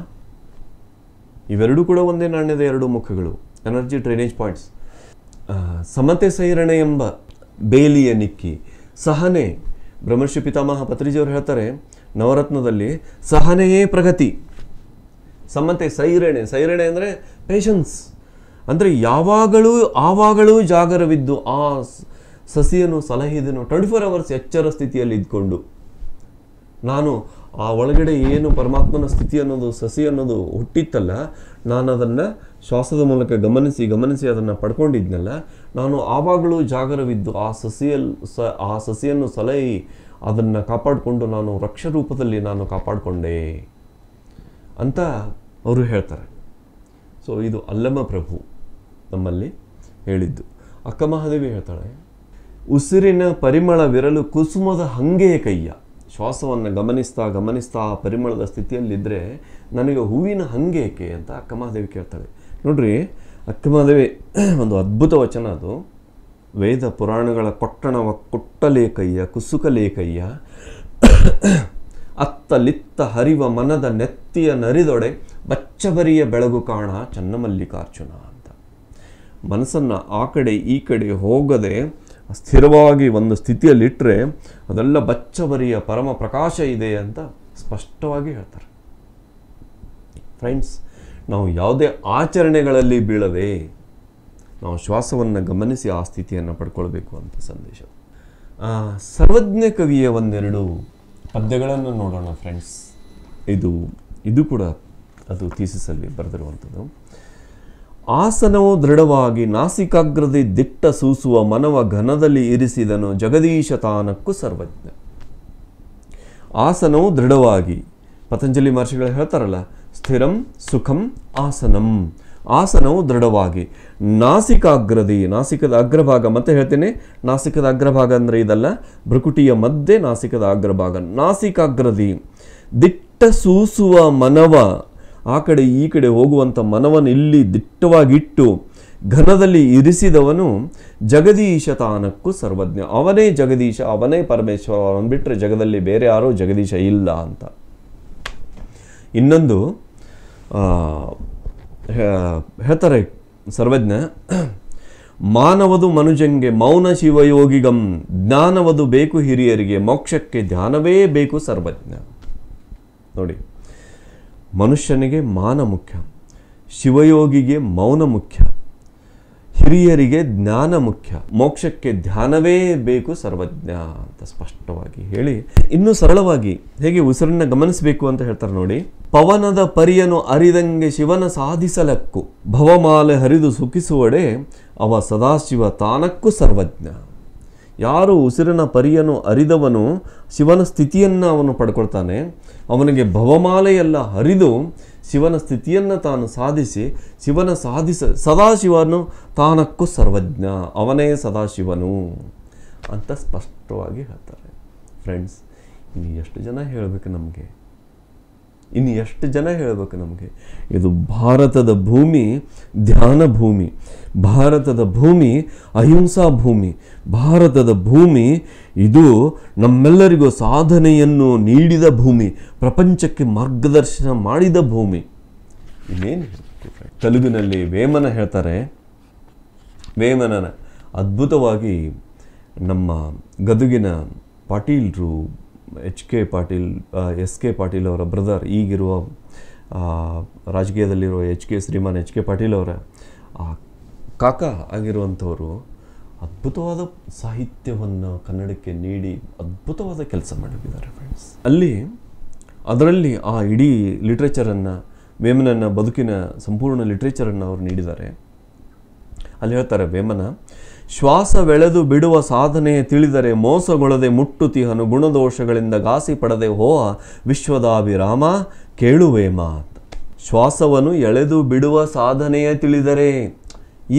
ಇವೆರಡೂ ಕೂಡ ಒಂದೇ ನಾಣ್ಯದ 2 ಮುಖಗಳು, ಎನರ್ಜಿ ಡ್ರೈನೇಜ್ ಪಾಯಿಂಟ್ಸ್. ಸಮತೆ ಸೈರಣೆ ಎಂಬ ಬೇಲಿಯ ನಿಕ್ಕಿ. ಸಹನೆ. ಬ್ರಹ್ಮರ್ಷಿ ಪಿತಾಮಹ ಪತ್ರಿಜಿಯವರು ಹೇಳ್ತಾರೆ ನವರತ್ನದಲ್ಲಿ, ಸಹನೆಯೇ ಪ್ರಗತಿ. ಸಮತೆ ಸೈರಣೆ ಅಂದರೆ ಪೇಷನ್ಸ್. ಅಂದರೆ ಆವಾಗಳೂ ಜಾಗರವಿದ್ದು ಆ ಸಸಿಯನ್ನು ಸಲಹಿದನು. 24 hours ಎಚ್ಚರ ಸ್ಥಿತಿಯಲ್ಲಿ ಇದ್ಕೊಂಡು ನಾನು ಆ ಒಳಗಡೆ ಏನು ಪರಮಾತ್ಮನ ಸ್ಥಿತಿ ಅನ್ನೋದು, ಸಸಿ ಅನ್ನೋದು ಹುಟ್ಟಿತ್ತಲ್ಲ, ನಾನು ಅದನ್ನು ಶ್ವಾಸದ ಮೂಲಕ ಗಮನಿಸಿ ಅದನ್ನು ಪಡ್ಕೊಂಡಿದ್ನಲ್ಲ, ನಾನು ಆವಾಗಲೂ ಜಾಗರವಿದ್ದು ಆ ಸಸಿಯನ್ನು ಸಲಹಿ ಅದನ್ನು ಕಾಪಾಡಿಕೊಂಡು ನಾನು ವೃಕ್ಷ ರೂಪದಲ್ಲಿ ನಾನು ಕಾಪಾಡಿಕೊಂಡೆ ಅಂತ ಅವರು ಹೇಳ್ತಾರೆ. ಸೊ ಇದು ಅಲ್ಲಮ ಪ್ರಭು ನಮ್ಮಲ್ಲಿ ಹೇಳಿದ್ದು. ಅಕ್ಕ ಮಹಾದೇವಿ ಹೇಳ್ತಾಳೆ, ಉಸಿರಿನ ಪರಿಮಳವಿರಲು ಕುಸುಮದ ಹಂಗೆಯ ಕೈಯ. ಶ್ವಾಸವನ್ನು ಗಮನಿಸ್ತಾ ಪರಿಮಳದ ಸ್ಥಿತಿಯಲ್ಲಿದ್ದರೆ ನನಗೆ ಹೂವಿನ ಹಂಗೇಕೆ ಅಂತ ಅಕ್ಕ ಮಹಾದೇವಿ ಕೇಳ್ತಾಳೆ. ನೋಡ್ರಿ, ಅಕ್ಕ ಮಹಾದೇವಿ ಒಂದು ಅದ್ಭುತ ವಚನ ಅದು. ವೇದ ಪುರಾಣಗಳ ಕೊಟ್ಟಣವ ಕೊಟ್ಟಲೇಕಯ್ಯ ಕುಸುಕಲೇಕಯ್ಯ ಅತ್ತಲಿತ್ತ ಹರಿವ ಮನದ ನೆತ್ತಿಯ ನರಿದೊಡೆ ಬಚ್ಚಬರಿಯ ಬೆಳಗು ಕಾಣ ಚನ್ನಮಲ್ಲಿಕಾರ್ಜುನ ಅಂತ. ಮನಸ್ಸನ್ನು ಆ ಕಡೆ ಈ ಕಡೆ ಹೋಗದೆ ಸ್ಥಿರವಾಗಿ ಒಂದು ಸ್ಥಿತಿಯಲ್ಲಿಟ್ಟರೆ ಅದೆಲ್ಲ ಬಚ್ಚಬರಿಯ ಪರಮ ಪ್ರಕಾಶ ಇದೆ ಅಂತ ಸ್ಪಷ್ಟವಾಗಿ ಹೇಳ್ತಾರೆ. ಫ್ರೆಂಡ್ಸ್, ನಾವು ಯಾವುದೇ ಆಚರಣೆಗಳಲ್ಲಿ ಬೀಳದೆ ನಾವು ಶ್ವಾಸವನ್ನು ಗಮನಿಸಿ ಆ ಸ್ಥಿತಿಯನ್ನು ಪಡ್ಕೊಳ್ಬೇಕು ಅಂತ ಸಂದೇಶ. ಸರ್ವಜ್ಞ ಕವಿಯ ಒಂದೆರಡು ಪದ್ಯಗಳನ್ನು ನೋಡೋಣ ಫ್ರೆಂಡ್ಸ್. ಇದು ಕೂಡ ಅದು ಥೀಸಿಸಲ್ಲಿ ಬರೆದಿರುವಂಥದ್ದು. ಆಸನವು ದೃಢವಾಗಿ ನಾಸಿಕಾಗ್ರದಿ ದಿಟ್ಟ ಸೂಸುವ ಮನವ ಘನದಲ್ಲಿ ಇರಿಸಿದನು ಜಗದೀಶ ತಾನಕ್ಕೂ ಸರ್ವಜ್ಞ. ಆಸನವು ದೃಢವಾಗಿ, ಪತಂಜಲಿ ಮಹರ್ಷಿಗಳು ಹೇಳ್ತಾರಲ್ಲ, ಸ್ಥಿರಂ ಸುಖಂ ಆಸನಂ. ಆಸನವು ದೃಢವಾಗಿ, ನಾಸಿಕಾಗ್ರದಿ, ನಾಸಿಕದ ಅಗ್ರಭಾಗ, ಮತ್ತೆ ಹೇಳ್ತೇನೆ, ನಾಸಿಕದ ಅಗ್ರಭಾಗ ಅಂದರೆ ಇದಲ್ಲ, ಭ್ರುಕುಟಿಯ ಮಧ್ಯೆ ನಾಸಿಕದ ಅಗ್ರಭಾಗ, ನಾಸಿಕಾಗ್ರದಿ ದಿಟ್ಟ ಸೂಸುವ ಮನವ, ಆ ಕಡೆ ಈ ಕಡೆ ಹೋಗುವಂಥ ಮನವನ್ನು ಇಲ್ಲಿ ದಿಟ್ಟವಾಗಿಟ್ಟು ಘನದಲ್ಲಿ ಇರಿಸಿದವನು ಜಗದೀಶ ತಾನಕ್ಕೂ ಸರ್ವಜ್ಞ. ಅವನೇ ಜಗದೀಶ, ಅವನೇ ಪರಮೇಶ್ವರ, ಅವನು ಬಿಟ್ಟರೆ ಜಗದಲ್ಲಿ ಬೇರೆ ಯಾರೂ ಜಗದೀಶ ಇಲ್ಲ ಅಂತ. ಇನ್ನೊಂದು ಹೇಳ್ತಾರೆ ಸರ್ವಜ್ಞ, ಮಾನವದು ಮನುಜಂಗೆ ಮೌನ ಶಿವಯೋಗಿಗಂ, ಜ್ಞಾನವದು ಬೇಕು ಹಿರಿಯರಿಗೆ, ಮೋಕ್ಷಕ್ಕೆ ಧ್ಯಾನವೇ ಬೇಕು ಸರ್ವಜ್ಞ. ನೋಡಿ, ಮನುಷ್ಯನಿಗೆ ಮಾನ ಮುಖ್ಯ, ಶಿವಯೋಗಿಗೆ ಮೌನ ಮುಖ್ಯ, ಹಿರಿಯರಿಗೆ ಜ್ಞಾನ ಮುಖ್ಯ, ಮೋಕ್ಷಕ್ಕೆ ಧ್ಯಾನವೇ ಬೇಕು ಸರ್ವಜ್ಞ ಅಂತ ಸ್ಪಷ್ಟವಾಗಿ ಹೇಳಿ, ಇನ್ನೂ ಸರಳವಾಗಿ ಹೇಗೆ ಉಸಿರನ್ನ ಗಮನಿಸಬೇಕು ಅಂತ ಹೇಳ್ತಾರೆ ನೋಡಿ. ಪವನದ ಪರಿಯನು ಅರಿದಂಗೆ ಶಿವನ ಸಾಧಿಸಲಕ್ಕು, ಭವಮಾಲೆ ಹರಿದು ಸುಖಿಸುವಡೆ ಅವ ಸದಾಶಿವ ತಾನಕ್ಕೂ ಸರ್ವಜ್ಞ. ಯಾರು ಉಸಿರಿನ ಪರಿಯನ್ನು ಅರಿದವನು ಶಿವನ ಸ್ಥಿತಿಯನ್ನು ಅವನು ಪಡ್ಕೊಳ್ತಾನೆ, ಅವನಿಗೆ ಭವಮಾಲೆಯೆಲ್ಲ ಹರಿದು ಶಿವನ ಸ್ಥಿತಿಯನ್ನು ತಾನು ಸಾಧಿಸಿ ಸದಾಶಿವನು ತಾನಕ್ಕೂ ಸರ್ವಜ್ಞ, ಅವನೇ ಸದಾಶಿವನು ಅಂತ ಸ್ಪಷ್ಟವಾಗಿ ಹೇಳ್ತಾರೆ. ಫ್ರೆಂಡ್ಸ್, ಇನ್ನು ಎಷ್ಟು ಜನ ಹೇಳಬೇಕು ನಮಗೆ, ಇದು ಭಾರತದ ಭೂಮಿ ಧ್ಯಾನ ಭೂಮಿ, ಭಾರತದ ಭೂಮಿ ಅಹಿಂಸಾ ಭೂಮಿ, ಭಾರತದ ಭೂಮಿ ಇದು ನಮ್ಮೆಲ್ಲರಿಗೂ ಸಾಧನೆಯನ್ನು ನೀಡಿದ ಭೂಮಿ, ಪ್ರಪಂಚಕ್ಕೆ ಮಾರ್ಗದರ್ಶನ ಮಾಡಿದ ಭೂಮಿ. ಇನ್ನೇನು ತೆಲುಗಿನಲ್ಲಿ ವೇಮನ ಹೇಳ್ತಾರೆ. ವೇಮನನ ಅದ್ಭುತವಾಗಿ ನಮ್ಮ ಗದುಗಿನ ಪಾಟೀಲ್ರು, ಎಸ್ ಕೆ ಪಾಟೀಲ್ ಅವರ ಬ್ರದರ್, ಈಗಿರುವ ರಾಜಕೀಯದಲ್ಲಿರುವ ಶ್ರೀಮಾನ್ ಎಚ್ ಕೆ ಪಾಟೀಲ್ ಅವರ ಕಾಕ ಆಗಿರುವಂಥವರು ಅದ್ಭುತವಾದ ಸಾಹಿತ್ಯವನ್ನು ಕನ್ನಡಕ್ಕೆ ನೀಡಿ ಅದ್ಭುತವಾದ ಕೆಲಸ ಮಾಡಿದ್ದಾರೆ ಫ್ರೆಂಡ್ಸ್. ಅದರಲ್ಲಿ ಆ ಇಡೀ ಲಿಟ್ರೇಚರನ್ನು, ವೇಮನನ ಬದುಕಿನ ಸಂಪೂರ್ಣ ಲಿಟ್ರೇಚರನ್ನು ಅವರು ನೀಡಿದ್ದಾರೆ. ಅಲ್ಲಿ ಹೇಳ್ತಾರೆ ವೇಮನ, ಶ್ವಾಸವೆಳೆದು ಬಿಡುವ ಸಾಧನೆ ತಿಳಿದರೆ ಮೋಸಗೊಳ್ಳದೆ ಮುಟ್ಟುತಿಹನು, ಗುಣದೋಷಗಳಿಂದ ಘಾಸಿ ಪಡದೆ ಹೋಹ ವಿಶ್ವದಾಭಿರಾಮ ಕೇಳುವೇಮ ಅಂತ. ಶ್ವಾಸವನ್ನು ಎಳೆದು ಬಿಡುವ ಸಾಧನೆಯ ತಿಳಿದರೆ,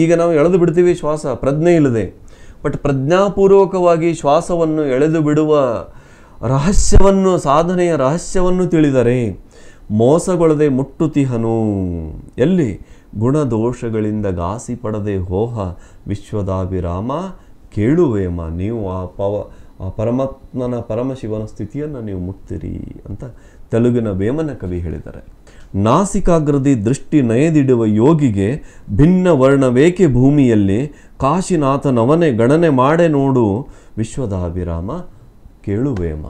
ಈಗ ನಾವು ಎಳೆದು ಬಿಡ್ತೀವಿ ಶ್ವಾಸ ಪ್ರಜ್ಞೆ ಇಲ್ಲದೆ, ಬಟ್ ಪ್ರಜ್ಞಾಪೂರ್ವಕವಾಗಿ ಶ್ವಾಸವನ್ನು ಎಳೆದು ಬಿಡುವ ರಹಸ್ಯವನ್ನು, ಸಾಧನೆಯ ರಹಸ್ಯವನ್ನು ತಿಳಿದರೆ ಮೋಸಗೊಳ್ಳದೆ ಮುಟ್ಟುತಿಹನು, ಎಲ್ಲಿ? ಗುಣದೋಷಗಳಿಂದ ಘಾಸಿ ಪಡದೆ ಹೋಹ ವಿಶ್ವದಾಭಿರಾಮ ಕೇಳುವೇಮ, ನೀವು ಆ ಪರಮಾತ್ಮನ ಪರಮಶಿವನ ಸ್ಥಿತಿಯನ್ನು ನೀವು ಮುಟ್ತೀರಿ ಅಂತ ತೆಲುಗಿನ ವೇಮನ ಕವಿ ಹೇಳಿದ್ದಾರೆ. ನಾಸಿಕಾಗ್ರದಿ ದೃಷ್ಟಿ ನಯದಿಡುವ ಯೋಗಿಗೆ ಭಿನ್ನ ವರ್ಣವೇಕೆ ಭೂಮಿಯಲ್ಲಿ, ಕಾಶಿನಾಥನವನೇ ಗಣನೆ ಮಾಡೆ ನೋಡು ವಿಶ್ವದಾಭಿರಾಮ ಕೇಳುವೇಮ.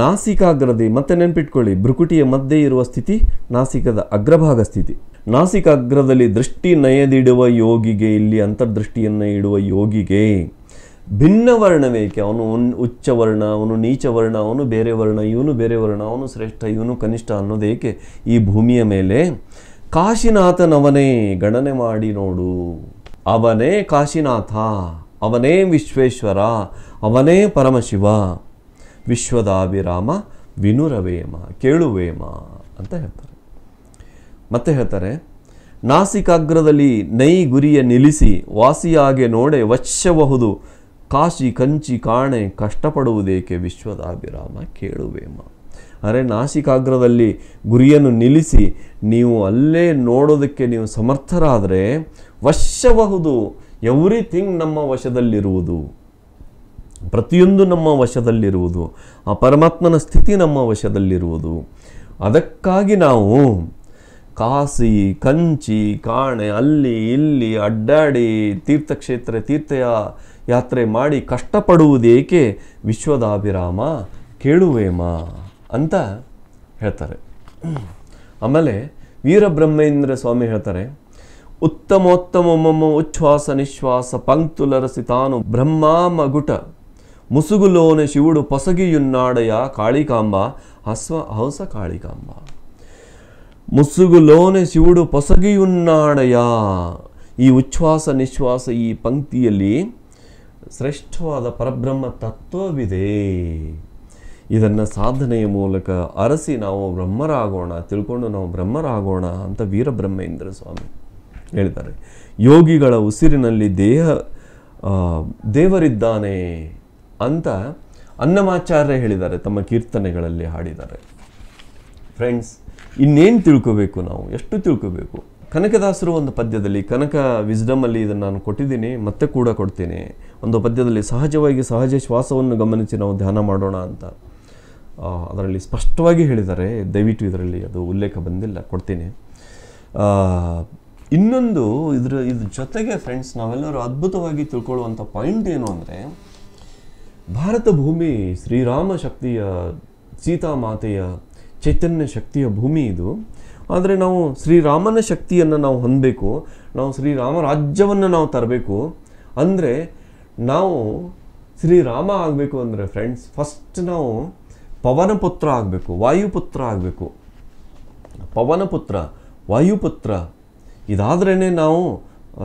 ನಾಸಿಕಾಗ್ರದಿ, ಮತ್ತೆ ನೆನ್ಪಿಟ್ಕೊಳ್ಳಿ, ಭ್ರುಕುಟಿಯ ಮಧ್ಯೆ ಇರುವ ಸ್ಥಿತಿ ನಾಸಿಕದ ಅಗ್ರಭಾಗ ಸ್ಥಿತಿ. ನಾಸಿಕಾಗ್ರದಲ್ಲಿ ದೃಷ್ಟಿ ನಯದಿಡುವ ಯೋಗಿಗೆ, ಇಲ್ಲಿ ಅಂತರ್ದೃಷ್ಟಿಯನ್ನು ಇಡುವ ಯೋಗಿಗೆ ಭಿನ್ನ ವರ್ಣವೇಕೆ, ಅವನು ಉಚ್ಚ ವರ್ಣ, ಅವನು ನೀಚ ವರ್ಣ, ಅವನು ಬೇರೆ ವರ್ಣ, ಇವನು ಬೇರೆ ವರ್ಣ, ಅವನು ಶ್ರೇಷ್ಠ, ಇವನು ಕನಿಷ್ಠ ಅನ್ನೋದೇಕೆ ಈ ಭೂಮಿಯ ಮೇಲೆ? ಕಾಶಿನಾಥನವನೇ ಗಣನೆ ಮಾಡಿ ನೋಡು, ಅವನೇ ಕಾಶಿನಾಥ, ಅವನೇ ವಿಶ್ವೇಶ್ವರ, ಅವನೇ ಪರಮಶಿವ, ವಿಶ್ವದಾಭಿರಾಮ ವಿನುರವೇಮ ಕೇಳುವೇಮ ಅಂತ ಹೇಳ್ತಾರೆ. ಮತ್ತೆ ಹೇಳ್ತಾರೆ, ನಾಸಿಕಾಗ್ರದಲ್ಲಿ ನೈ ಗುರಿಯ ನಿಲ್ಲಿಸಿ ವಾಸಿಯಾಗೆ ನೋಡೆ ವಶ್ಯಬಹುದು, ಕಾಶಿ ಕಂಚಿ ಕಾಣೆ ಕಷ್ಟಪಡುವುದೇಕೆ ವಿಶ್ವದಾಭಿರಾಮ ಕೇಳುವೇಮ. ಅರೆ, ನಾಸಿಕಾಗ್ರದಲ್ಲಿ ಗುರಿಯನ್ನು ನಿಲ್ಲಿಸಿ ನೀವು ಅಲ್ಲೇ ನೋಡೋದಕ್ಕೆ ನೀವು ಸಮರ್ಥರಾದರೆ ವಶ್ಯಬಹುದು, ಎವ್ರಿಥಿಂಗ್ ನಮ್ಮ ವಶದಲ್ಲಿರುವುದು. ಪ್ರತಿಯೊಂದು ನಮ್ಮ ವಶದಲ್ಲಿರುವುದು, ಆ ಪರಮಾತ್ಮನ ಸ್ಥಿತಿ ನಮ್ಮ ವಶದಲ್ಲಿರುವುದು. ಅದಕ್ಕಾಗಿ ನಾವು ಕಾಸಿ, ಕಂಚಿ, ಕಾಣೆ ಅಲ್ಲಿ ಇಲ್ಲಿ ಅಡ್ಡಾಡಿ ತೀರ್ಥಕ್ಷೇತ್ರ ಯಾತ್ರೆ ಮಾಡಿ ಕಷ್ಟಪಡುವುದೇಕೆ ವಿಶ್ವದಾಭಿರಾಮ ಕೇಳುವೇಮ ಅಂತ ಹೇಳ್ತಾರೆ. ಆಮೇಲೆ ವೀರಬ್ರಹ್ಮೇಂದ್ರ ಸ್ವಾಮಿ ಹೇಳ್ತಾರೆ, ಉತ್ತಮೋತ್ತಮ ಉಚ್ಛ್ವಾಸ ನಿಶ್ವಾಸ ಪಂಕ್ತುಲರಸಿತಾನು ಬ್ರಹ್ಮಾಮಗುಟ ಮುಸುಗುಲೋನೆ ಶಿವುಡು ಪೊಸಗಿಯುನ್ನಾಡಯ ಕಾಳಿಕಾಂಬ ಹಂಸ ಕಾಳಿಕಾಂಬ. ಮುಸುಗುಲೋನೆ ಶಿವುಡು ಪೊಸಗಿಯುನ್ನಾಡಯ. ಈ ಉಚ್ಛ್ವಾಸ ನಿಶ್ವಾಸ ಈ ಪಂಕ್ತಿಯಲ್ಲಿ ಶ್ರೇಷ್ಠವಾದ ಪರಬ್ರಹ್ಮ ತತ್ವವಿದೆ. ಇದನ್ನು ಸಾಧನೆಯ ಮೂಲಕ ಅರಸಿ ನಾವು ಬ್ರಹ್ಮರಾಗೋಣ, ತಿಳ್ಕೊಂಡು ನಾವು ಬ್ರಹ್ಮರಾಗೋಣ ಅಂತ ವೀರಬ್ರಹ್ಮೇಂದ್ರ ಸ್ವಾಮಿ ಹೇಳ್ತಾರೆ. ಯೋಗಿಗಳ ಉಸಿರಿನಲ್ಲಿ ದೇವರಿದ್ದಾನೆ ಅಂತ ಅನ್ನಮಾಚಾರ್ಯ ಹೇಳಿದ್ದಾರೆ, ತಮ್ಮ ಕೀರ್ತನೆಗಳಲ್ಲಿ ಹಾಡಿದ್ದಾರೆ. ಫ್ರೆಂಡ್ಸ್, ಇನ್ನೇನು ತಿಳ್ಕೋಬೇಕು ನಾವು, ಎಷ್ಟು ತಿಳ್ಕೋಬೇಕು? ಕನಕದಾಸರು ಒಂದು ಪದ್ಯದಲ್ಲಿ, ಕನಕ ವಿಸ್ಡಮಲ್ಲಿ ಇದನ್ನು ನಾನು ಕೊಟ್ಟಿದ್ದೀನಿ, ಮತ್ತೆ ಕೂಡ ಕೊಡ್ತೀನಿ. ಒಂದು ಪದ್ಯದಲ್ಲಿ ಸಹಜವಾಗಿ ಸಹಜ ಶ್ವಾಸವನ್ನು ಗಮನಿಸಿ ನಾವು ಧ್ಯಾನ ಮಾಡೋಣ ಅಂತ ಅದರಲ್ಲಿ ಸ್ಪಷ್ಟವಾಗಿ ಹೇಳಿದ್ದಾರೆ. ದಯವಿಟ್ಟು ಇದರಲ್ಲಿ ಅದು ಉಲ್ಲೇಖ ಬಂದಿಲ್ಲ, ಕೊಡ್ತೀನಿ. ಇನ್ನೊಂದು ಇದ್ರ ಜೊತೆಗೆ ಫ್ರೆಂಡ್ಸ್, ನಾವೆಲ್ಲರೂ ಅದ್ಭುತವಾಗಿ ತಿಳ್ಕೊಳ್ಳುವಂಥ ಪಾಯಿಂಟ್ ಏನು ಅಂದರೆ, ಭಾರತ ಭೂಮಿ ಶ್ರೀರಾಮ ಶಕ್ತಿಯ, ಸೀತಾಮಾತೆಯ ಚೈತನ್ಯ ಶಕ್ತಿಯ ಭೂಮಿ ಇದು. ಆದರೆ ನಾವು ಶ್ರೀರಾಮನ ಶಕ್ತಿಯನ್ನು ನಾವು ಹೊಂದಬೇಕು, ನಾವು ಶ್ರೀರಾಮ ರಾಜ್ಯವನ್ನು ನಾವು ತರಬೇಕು ಅಂದರೆ, ನಾವು ಶ್ರೀರಾಮ ಆಗಬೇಕು ಅಂದರೆ ಫ್ರೆಂಡ್ಸ್, ಫಸ್ಟ್ ನಾವು ಪವನಪುತ್ರ ಆಗಬೇಕು, ವಾಯುಪುತ್ರ ಆಗಬೇಕು. ಪವನಪುತ್ರ, ವಾಯುಪುತ್ರ ಇದಾದ್ರೇ ನಾವು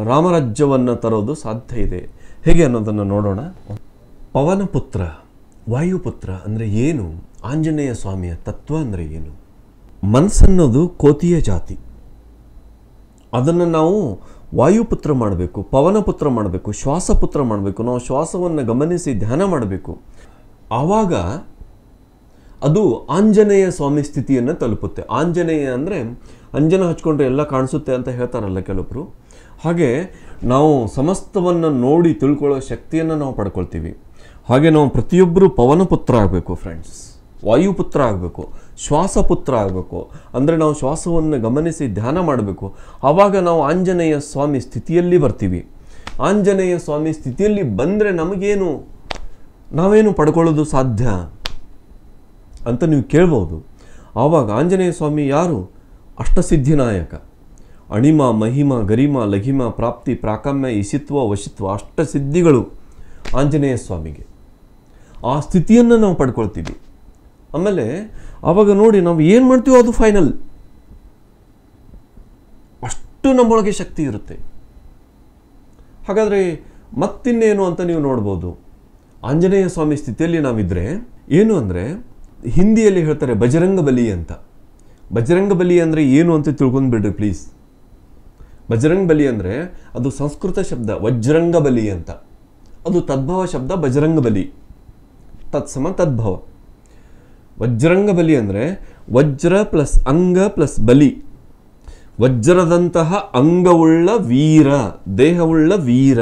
ರಾಮರಾಜ್ಯವನ್ನು ತರೋದು ಸಾಧ್ಯ ಇದೆ. ಹೇಗೆ ಅನ್ನೋದನ್ನು ನೋಡೋಣ. ಪವನಪುತ್ರ, ವಾಯುಪುತ್ರ ಅಂದರೆ ಏನು? ಆಂಜನೇಯ ಸ್ವಾಮಿಯ ತತ್ವ ಅಂದರೆ ಏನು? ಮನಸ್ಸನ್ನೋದು ಕೋತಿಯ ಜಾತಿ, ಅದನ್ನು ನಾವು ವಾಯುಪುತ್ರ ಮಾಡಬೇಕು, ಪವನಪುತ್ರ ಮಾಡಬೇಕು, ಶ್ವಾಸಪುತ್ರ ಮಾಡಬೇಕು. ನಾವು ಶ್ವಾಸವನ್ನು ಗಮನಿಸಿ ಧ್ಯಾನ ಮಾಡಬೇಕು. ಆವಾಗ ಅದು ಆಂಜನೇಯ ಸ್ವಾಮಿ ಸ್ಥಿತಿಯನ್ನು ತಲುಪುತ್ತೆ. ಆಂಜನೇಯ ಅಂದರೆ ಅಂಜನ ಹಚ್ಕೊಂಡ್ರೆ ಎಲ್ಲ ಕಾಣಿಸುತ್ತೆ ಅಂತ ಹೇಳ್ತಾರಲ್ಲ ಕೆಲವೊಬ್ಬರು. ಹಾಗೆ ನಾವು ಸಮಸ್ತವನ್ನು ನೋಡಿ ತಿಳ್ಕೊಳ್ಳೋ ಶಕ್ತಿಯನ್ನು ನಾವು ಪಡ್ಕೊಳ್ತೀವಿ. ಹಾಗೆ ನಾವು ಪ್ರತಿಯೊಬ್ಬರು ಪವನಪುತ್ರ ಆಗಬೇಕು ಫ್ರೆಂಡ್ಸ್, ವಾಯುಪುತ್ರ ಆಗಬೇಕು, ಶ್ವಾಸಪುತ್ರ ಆಗಬೇಕು. ಅಂದರೆ ನಾವು ಶ್ವಾಸವನ್ನು ಗಮನಿಸಿ ಧ್ಯಾನ ಮಾಡಬೇಕು. ಆವಾಗ ನಾವು ಆಂಜನೇಯ ಸ್ವಾಮಿ ಸ್ಥಿತಿಯಲ್ಲಿ ಬರ್ತೀವಿ. ಆಂಜನೇಯ ಸ್ವಾಮಿ ಸ್ಥಿತಿಯಲ್ಲಿ ಬಂದರೆ ನಾವೇನು ಪಡ್ಕೊಳ್ಳೋದು ಸಾಧ್ಯ ಅಂತ ನೀವು ಕೇಳ್ಬೋದು. ಆವಾಗ ಆಂಜನೇಯ ಸ್ವಾಮಿ ಯಾರು? ಅಷ್ಟಸಿದ್ಧಿನಾಯಕ. ಅಣಿಮ, ಮಹಿಮ, ಗರಿಮ, ಲಘಿಮ, ಪ್ರಾಪ್ತಿ, ಪ್ರಾಕಮ್ಯ, ಇಸಿತ್ವ, ವಶಿತ್ವ, ಅಷ್ಟಸಿದ್ಧಿಗಳು ಆಂಜನೇಯ ಸ್ವಾಮಿಗೆ. ಆ ಸ್ಥಿತಿಯನ್ನು ನಾವು ಪಡ್ಕೊಳ್ತೀವಿ. ಆಮೇಲೆ ಆವಾಗ ನೋಡಿ ನಾವು ಏನು ಮಾಡ್ತೀವೋ ಅದು ಫೈನಲ್. ಅಷ್ಟು ನಮ್ಮೊಳಗೆ ಶಕ್ತಿ ಇರುತ್ತೆ. ಹಾಗಾದರೆ ಮತ್ತಿನ್ನೇನು ಅಂತ ನೀವು ನೋಡ್ಬೋದು. ಆಂಜನೇಯ ಸ್ವಾಮಿ ಸ್ಥಿತಿಯಲ್ಲಿ ನಾವಿದ್ರೆ ಏನು ಅಂದರೆ, ಹಿಂದಿಯಲ್ಲಿ ಹೇಳ್ತಾರೆ ಬಜರಂಗ ಬಲಿ ಅಂತ. ಬಜರಂಗ ಬಲಿ ಅಂದರೆ ಏನು ಅಂತ ತಿಳ್ಕೊಂಡ್ಬಿಡ್ರಿ ಪ್ಲೀಸ್. ಬಜರಂಗ ಬಲಿ ಅಂದರೆ ಅದು ಸಂಸ್ಕೃತ ಶಬ್ದ ವಜ್ರಂಗ ಬಲಿ ಅಂತ. ಅದು ತದ್ಭವ ಶಬ್ದ ಬಜರಂಗ ಬಲಿ, ತತ್ಸಮ ತದ್ಭವ. ವಜ್ರಂಗ ಬಲಿ ಅಂದರೆ ವಜ್ರ ಪ್ಲಸ್ ಅಂಗ ಪ್ಲಸ್ ಬಲಿ. ವಜ್ರದಂತಹ ಅಂಗವುಳ್ಳ ವೀರ, ದೇಹವುಳ್ಳ ವೀರ,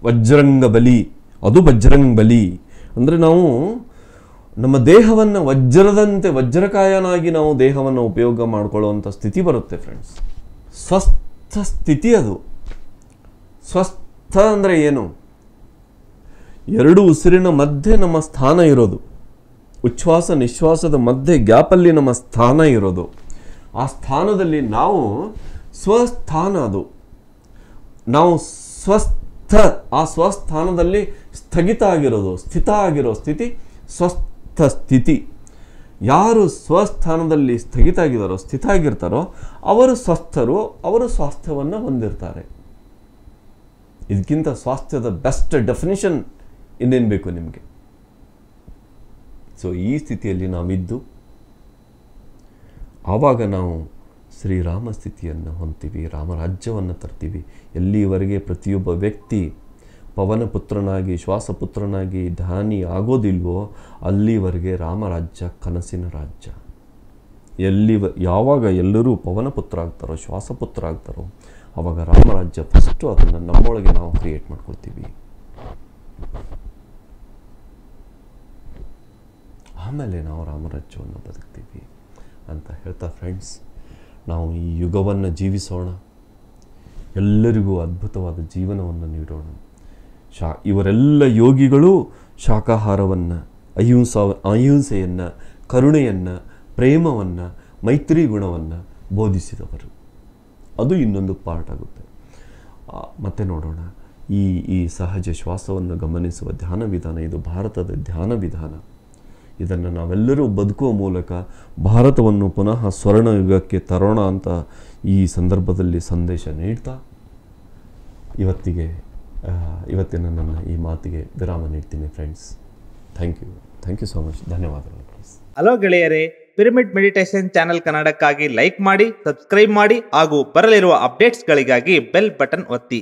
ವಜ್ರಂಗ ಬಲಿ. ಅದು ಬಜರಂಗ ಬಲಿ ಅಂದರೆ ನಾವು ನಮ್ಮ ದೇಹವನ್ನು ವಜ್ರದಂತೆ, ವಜ್ರಕಾಯನಾಗಿ ನಾವು ದೇಹವನ್ನು ಉಪಯೋಗ ಮಾಡಿಕೊಳ್ಳುವಂಥ ಸ್ಥಿತಿ ಬರುತ್ತೆ ಫ್ರೆಂಡ್ಸ್. ಸ್ವಸ್ಥ ಸ್ಥಿತಿ ಅದು. ಸ್ವಸ್ಥ ಅಂದರೆ ಏನು? ಎರಡು ಉಸಿರಿನ ಮಧ್ಯೆ ನಮ್ಮ ಸ್ಥಾನ ಇರೋದು. ಉಚ್ಛ್ವಾಸ ನಿಶ್ವಾಸದ ಮಧ್ಯೆ ಗ್ಯಾಪಲ್ಲಿ ನಮ್ಮ ಸ್ಥಾನ ಇರೋದು. ಆ ಸ್ಥಾನದಲ್ಲಿ ನಾವು ಸ್ವಸ್ಥಾನ, ಅದು ನಾವು ಸ್ವಸ್ಥ, ಆ ಸ್ವಸ್ಥಾನದಲ್ಲಿ ಸ್ಥಗಿತ ಆಗಿರೋದು, ಸ್ಥಿತ ಆಗಿರೋ ಸ್ಥಿತಿ ಸ್ವಸ್ಥ ಸ್ಥಿತಿ. ಯಾರು ಸ್ವಸ್ಥಾನದಲ್ಲಿ ಸ್ಥಗಿತ ಆಗಿದ್ದಾರೋ, ಸ್ಥಿತ ಆಗಿರ್ತಾರೋ ಅವರು ಸ್ವಸ್ಥರು, ಅವರು ಸ್ವಾಸ್ಥ್ಯವನ್ನು ಹೊಂದಿರ್ತಾರೆ. ಇದಕ್ಕಿಂತ ಸ್ವಾಸ್ಥ್ಯದ ಬೆಸ್ಟ್ ಡೆಫಿನಿಷನ್ ಇನ್ನೇನು ಬೇಕು ನಿಮಗೆ? ಸೊ ಈ ಸ್ಥಿತಿಯಲ್ಲಿ ನಾವಿದ್ದು ಆವಾಗ ನಾವು ಶ್ರೀರಾಮ ಸ್ಥಿತಿಯನ್ನು ಹೊಂದ್ತೀವಿ, ರಾಮರಾಜ್ಯವನ್ನು ತರ್ತೀವಿ. ಎಲ್ಲಿವರೆಗೆ ಪ್ರತಿಯೊಬ್ಬ ವ್ಯಕ್ತಿ ಪವನಪುತ್ರನಾಗಿ, ಶ್ವಾಸಪುತ್ರನಾಗಿ ಧ್ಯಾನಿ ಆಗೋದಿಲ್ವೋ ಅಲ್ಲಿವರೆಗೆ ರಾಮರಾಜ್ಯ ಕನಸಿನ ರಾಜ್ಯ. ಯಾವಾಗ ಎಲ್ಲರೂ ಪವನಪುತ್ರ ಆಗ್ತಾರೋ, ಶ್ವಾಸಪುತ್ರ ಆಗ್ತಾರೋ, ಆವಾಗ ರಾಮರಾಜ್ಯ ಫಸ್ಟು ಅದನ್ನು ನಮ್ಮೊಳಗೆ ನಾವು ಕ್ರಿಯೇಟ್ ಮಾಡ್ಕೊಳ್ತೀವಿ. ಆಮೇಲೆ ನಾವು ರಾಮರಾಜ್ಯವನ್ನು ಬದುಕ್ತೀವಿ ಅಂತ ಹೇಳ್ತಾ ಫ್ರೆಂಡ್ಸ್, ನಾವು ಈ ಯುಗವನ್ನು ಜೀವಿಸೋಣ, ಎಲ್ಲರಿಗೂ ಅದ್ಭುತವಾದ ಜೀವನವನ್ನು ನೀಡೋಣ. ಇವರೆಲ್ಲ ಯೋಗಿಗಳು ಶಾಕಾಹಾರವನ್ನು, ಅಹಿಂಸೆಯನ್ನು, ಕರುಣೆಯನ್ನು, ಪ್ರೇಮವನ್ನು, ಮೈತ್ರಿ ಗುಣವನ್ನು ಬೋಧಿಸಿದವರು. ಅದು ಇನ್ನೊಂದು ಪಾರ್ಟ್ ಆಗುತ್ತೆ. ಮತ್ತೆ ನೋಡೋಣ, ಈ ಸಹಜ ಶ್ವಾಸವನ್ನು ಗಮನಿಸುವ ಧ್ಯಾನ ವಿಧಾನ, ಇದು ಭಾರತದ ಧ್ಯಾನ ವಿಧಾನ. ಇದನ್ನು ನಾವೆಲ್ಲರೂ ಬದುಕುವ ಮೂಲಕ ಭಾರತವನ್ನು ಪುನಃ ಸ್ವರ್ಣಯುಗಕ್ಕೆ ತರೋಣ ಅಂತ ಈ ಸಂದರ್ಭದಲ್ಲಿ ಸಂದೇಶ ನೀಡ್ತಾ ಇವತ್ತಿನ ನನ್ನ ಈ ಮಾತಿಗೆ ವಿರಾಮ ನೀಡ್ತೀನಿ friends. Thank you so much. ಧನ್ಯವಾದಗಳು ಪ್ಲೀಸ್. ಹಲೋ ಗೆಳೆಯರೇ, ಪಿರಮಿಡ್ ಮೆಡಿಟೇಷನ್ ಚಾನೆಲ್ ಕನ್ನಡಕ್ಕಾಗಿ ಲೈಕ್ ಮಾಡಿ, ಸಬ್ಸ್ಕ್ರೈಬ್ ಮಾಡಿ ಹಾಗೂ ಬರಲಿರುವ ಅಪ್ಡೇಟ್ಸ್ಗಳಿಗಾಗಿ ಬೆಲ್ ಬಟನ್ ಒತ್ತಿ.